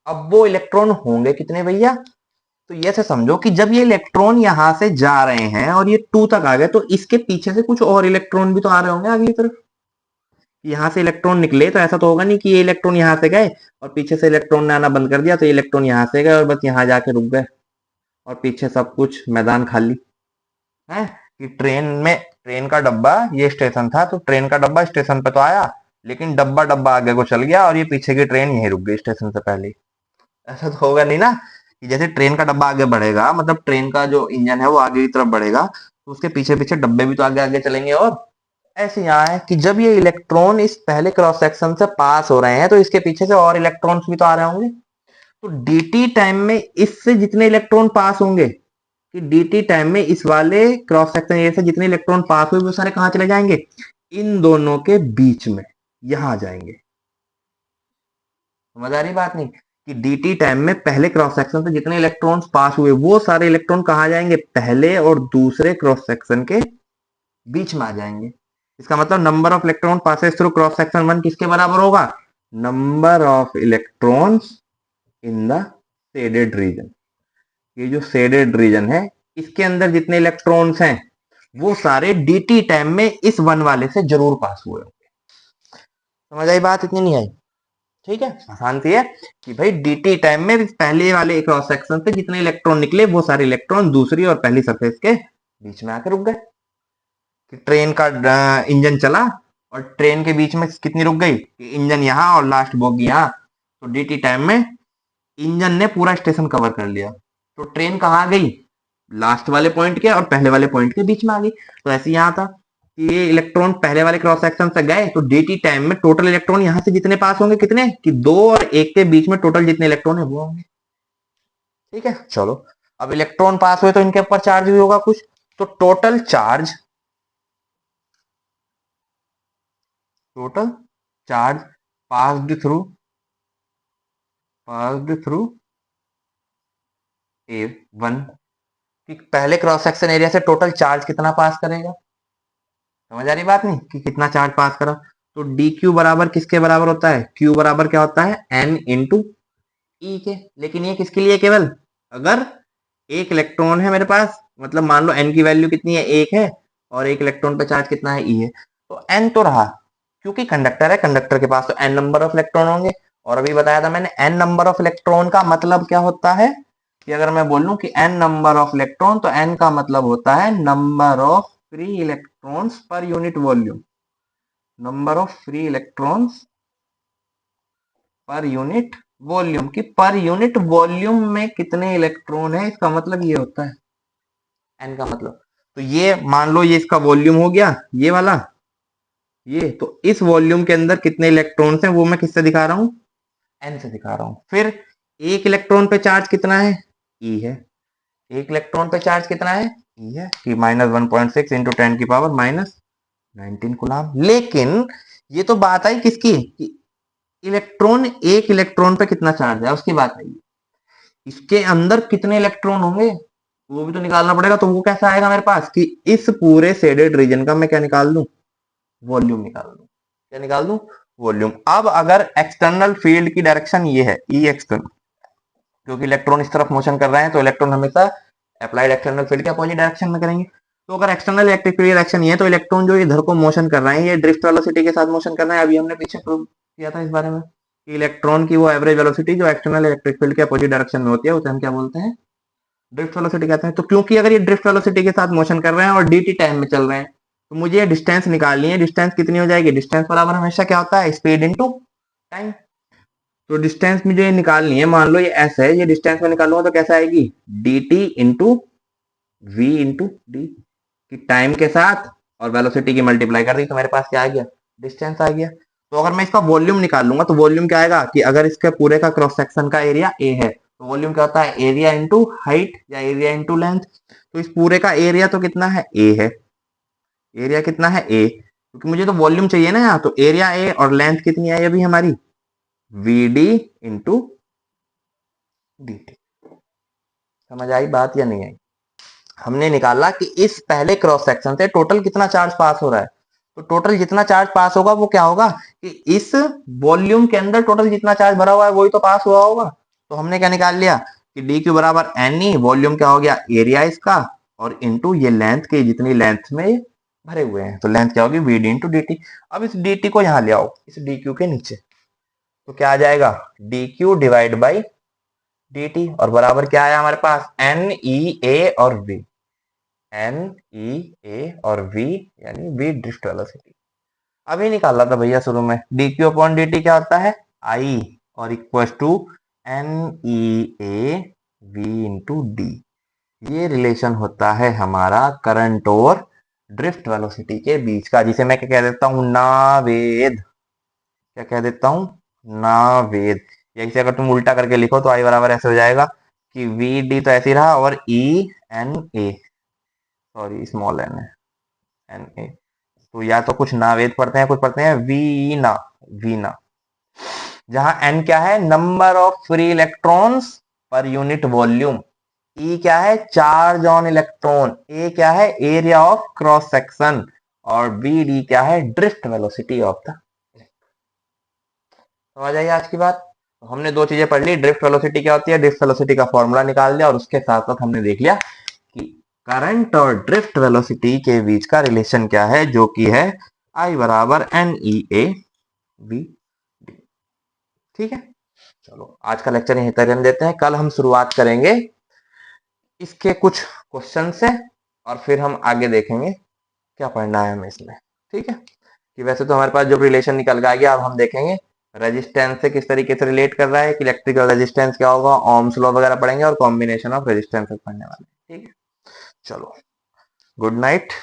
अब वो इलेक्ट्रॉन होंगे कितने भैया, तो ये से समझो कि जब ये इलेक्ट्रॉन यहां से जा रहे हैं और ये 2 तक आ गए, तो इसके पीछे से कुछ और इलेक्ट्रॉन भी तो आ रहे होंगे अगली तरफ। यहां से इलेक्ट्रॉन निकले तो ऐसा तो होगा नहीं कि ये इलेक्ट्रॉन यहां से गए और पीछे से इलेक्ट्रॉन ने आना बंद कर दिया, तो ये इलेक्ट्रॉन यहां से गए और बस यहां जाके रुक गए और पीछे सब कुछ मैदान खाली है। कि ट्रेन का डब्बा, ये स्टेशन था तो ट्रेन का डब्बा स्टेशन पे तो आया, लेकिन डब्बा डब्बा आगे को चल गया और ये पीछे की ट्रेन यहीं रुक गई स्टेशन से पहले ही। ऐसा तो होगा नहीं ना, कि जैसे ट्रेन का डब्बा आगे बढ़ेगा, मतलब ट्रेन का जो इंजन है वो आगे की तरफ बढ़ेगा, तो उसके पीछे पीछे डब्बे भी तो आगे आगे चलेंगे। और ऐसे यहाँ है कि जब ये इलेक्ट्रॉन इस पहले क्रॉस सेक्शन से पास हो रहे हैं, तो इसके पीछे से और इलेक्ट्रॉन्स भी तो आ रहे होंगे। तो dt टाइम में इससे जितने इलेक्ट्रॉन पास होंगे, कि dt टाइम में इस वाले क्रॉस सेक्शन एरिया से जितने इलेक्ट्रॉन पास हुए वो सारे कहाँ चले जाएंगे, इन दोनों के बीच में, यहां जाएंगे। समझ आ रही बात नहीं, कि dt टाइम में पहले क्रॉस सेक्शन से जितने इलेक्ट्रॉन्स पास हुए वो सारे इलेक्ट्रॉन कहाँ जाएंगे, पहले और दूसरे क्रॉस सेक्शन के बीच में आ जाएंगे। इसका मतलब number of electron passes through cross section 1 किसके बराबर होगा, number of electrons in the shaded region. ये जो शेडेड रीजन है इसके अंदर जितने इलेक्ट्रॉन्स हैं वो सारे dt टाइम में इस वन वाले से जरूर पास हुए होंगे। समझ आई बात, इतनी नहीं आई, ठीक है, आसान सी है कि भाई dt टाइम में पहले वाले क्रॉस सेक्शन से जितने इलेक्ट्रॉन निकले वो सारे इलेक्ट्रॉन दूसरी और पहली सरफेस के बीच में आकर रुक गए। कि ट्रेन का इंजन चला और ट्रेन के बीच में कितनी रुक गई, कि इंजन यहाँ और लास्ट बोगी यहाँ, तो dt टाइम में इंजन ने पूरा स्टेशन कवर कर लिया, तो ट्रेन कहाँ गई, लास्ट वाले पॉइंट के और पहले वाले पॉइंट के बीच में आ गई। तो ऐसे यहाँ था कि ये इलेक्ट्रॉन पहले वाले क्रॉस सेक्शन से गए, तो dt टाइम में टोटल इलेक्ट्रॉन यहाँ से जितने पास होंगे कितने, कि 2 और 1 के बीच में टोटल जितने इलेक्ट्रॉन है वो होंगे। ठीक है, चलो अब इलेक्ट्रॉन पास हुए तो इनके ऊपर चार्ज भी होगा कुछ, तो total charge passed through A1, कि पहले क्रॉस सेक्शन एरिया से टोटल चार्ज कितना पास करेगा। समझ आ रही बात नहीं, कि कितना चार्ज पास करा। तो dq बराबर किसके बराबर होता है, q बराबर क्या होता है, n इंटू ई के। लेकिन ये किसके लिए, केवल अगर एक इलेक्ट्रॉन है मेरे पास, मतलब मान लो n की वैल्यू कितनी है, 1 है, और एक इलेक्ट्रॉन पे चार्ज कितना है, e है, तो n तो रहा, क्योंकि कंडक्टर है, कंडक्टर के पास तो n नंबर ऑफ इलेक्ट्रॉन होंगे। और अभी बताया था मैंने n नंबर ऑफ इलेक्ट्रॉन का मतलब क्या होता है, कि अगर मैं बोल लूं कि n नंबर ऑफ इलेक्ट्रॉन, तो n का मतलब होता है number of free electrons per unit volume, number of free electrons per unit volume, की पर यूनिट वॉल्यूम में कितने इलेक्ट्रॉन है, इसका मतलब ये होता है n का मतलब। तो ये मान लो ये इसका वॉल्यूम हो गया, ये वाला, ये तो इस वॉल्यूम के अंदर कितने इलेक्ट्रॉन्स हैं वो मैं किससे दिखा रहा हूं, n से दिखा रहा हूं। फिर एक इलेक्ट्रॉन पे चार्ज कितना है, e है, एक इलेक्ट्रॉन पे चार्ज कितना है, e है, कि -1.6 इंटू 10⁻⁻19 कूलम। लेकिन ये तो बात आई किसकी, कि एक इलेक्ट्रॉन पे कितना चार्ज है उसकी बात आई, इसके अंदर कितने इलेक्ट्रॉन होंगे वो भी तो निकालना पड़ेगा। तो वो कैसा आएगा मेरे पास, कि इस पूरे शेडेड रीजन का मैं क्या निकाल दूं, वॉल्यूम निकाल दूं। क्या निकाल दूं, वॉल्यूम। अब अगर एक्सटर्नल फील्ड की डायरेक्शन ये है, ई एक्सटर्नल, क्योंकि इलेक्ट्रॉन इस तरफ मोशन कर रहे हैं, तो इलेक्ट्रॉन हमेशा अप्लाइड एक्सटर्नल फील्ड के अपोजिट डायरेक्शन में करेंगे। तो अगर एक्सटर्नल इलेक्ट्रिक फील्ड रिएक्शन ये है तो इलेक्ट्रॉन जो इधर को मोशन कर रहे हैं ये ड्रिफ्ट वेलोसिटी के साथ मोशन कर रहे हैं। अभी हमने पीछे प्रूव किया था इस बारे में कि इलेक्ट्रॉन की वो एवरेज वेलोसिटी जो एक्सटर्नल इलेक्ट्रिक फील्ड के अपोजिट डायरेक्शन में होती है उसे हम क्या बोलते हैं, ड्रिफ्ट वेलोसिटी कहते हैं। तो क्योंकि अगर ये ड्रिफ्ट वेलोसिटी के साथ मोशन कर रहे हैं और dt टाइम में चल रहे हैं तो मुझे ये डिस्टेंस निकालनी है। डिस्टेंस कितनी हो जाएगी, डिस्टेंस बराबर हमेशा क्या होता है, स्पीड इनटू टाइम। तो डिस्टेंस मुझे निकालनी है, मान लो ये s है, ये डिस्टेंस में निकालूंगा तो कैसा आएगी, dt into v into D, कि टाइम के साथ और वेलोसिटी की मल्टीप्लाई कर दी तो मेरे पास क्या आ गया, डिस्टेंस आ गया। तो अगर मैं इसका वॉल्यूम निकाल लूंगा तो वॉल्यूम क्या आएगा कि अगर इसके पूरे का क्रॉस सेक्शन का एरिया ए है तो वॉल्यूम क्या होता है, एरिया इंटू हाइट या एरिया इंटू लेंथ। तो इस पूरे का एरिया तो कितना है, ए है, एरिया कितना है ए, क्योंकि मुझे तो वॉल्यूम चाहिए ना यहाँ, तो एरिया ए और लेंथ कितनी है अभी हमारी, v d into d t. समझ आई बात या नहीं आई। हमने निकाला कि इस पहले क्रॉस सेक्शन से टोटल कितना चार्ज पास हो रहा है, तो टोटल जितना चार्ज पास होगा वो क्या होगा कि इस वॉल्यूम के अंदर टोटल जितना चार्ज भरा हुआ है वही तो पास हुआ होगा। तो हमने क्या निकाल लिया कि डी क्यू बराबर एन ई, वॉल्यूम क्या हो गया, एरिया इसका, और इंटू ये लेंथ की जितनी लेंथ में भरे हुए हैं, तो लेंथ क्या होगी, v d into d t. अब इस डी टी को यहाँ ले आओ इस डी क्यू के नीचे, तो क्या आ जाएगा, D Q divide by D T, और बराबर क्या आया हमारे पास, एन ई ए और वी, एन ई ए और वी यानी वी ड्रिफ्ट वेलोसिटी। अभी निकाला था भैया शुरू में, d q upon d t क्या होता है, आई, और equal to n e a v into d. ये रिलेशन होता है हमारा करंट और ड्रिफ्ट वेलोसिटी के बीच का, जिसे मैं क्या कह देता हूं, नावेद। क्या कह देता हूं, नावेद। या इसे अगर तुम उल्टा करके लिखो तो आई बराबर ऐसे हो जाएगा कि वी डी तो ऐसे ही रहा और e n a, sorry small n है, एन ए। तो या तो कुछ नावेद पढ़ते हैं, कुछ पढ़ते हैं वीना, वीना, जहां एन क्या है, number of free electrons per unit volume, e क्या है, चार्ज ऑन इलेक्ट्रॉन, ए क्या है, एरिया ऑफ क्रॉस सेक्शन, और बी डी क्या है, ड्रिफ्ट वेलोसिटी ऑफ द। समझ आई आज की बात। तो हमने दो चीजें पढ़ ली, ड्रिफ्ट वेलोसिटी क्या होती है, ड्रिफ्ट वेलोसिटी का फॉर्मूला निकाल दिया, और उसके साथ साथ हमने देख लिया कि करंट और ड्रिफ्ट वेलोसिटी के बीच का रिलेशन क्या है, जो कि है आई बराबर n e a v d. ठीक है, चलो आज का लेक्चर यहीं तक रहने देते हैं, कल हम शुरुआत करेंगे इसके कुछ क्वेश्चन से, और फिर हम आगे देखेंगे क्या पढ़ना है हमें इसमें। ठीक है, कि वैसे तो हमारे पास जो रिलेशन निकल गया, अब हम देखेंगे रेजिस्टेंस से किस तरीके से रिलेट कर रहा है, कि इलेक्ट्रिकल रेजिस्टेंस क्या होगा, ओम्स लॉ वगैरह पढ़ेंगे और कॉम्बिनेशन ऑफ रेजिस्टेंस पढ़ने वाले। ठीक है, चलो गुड नाइट।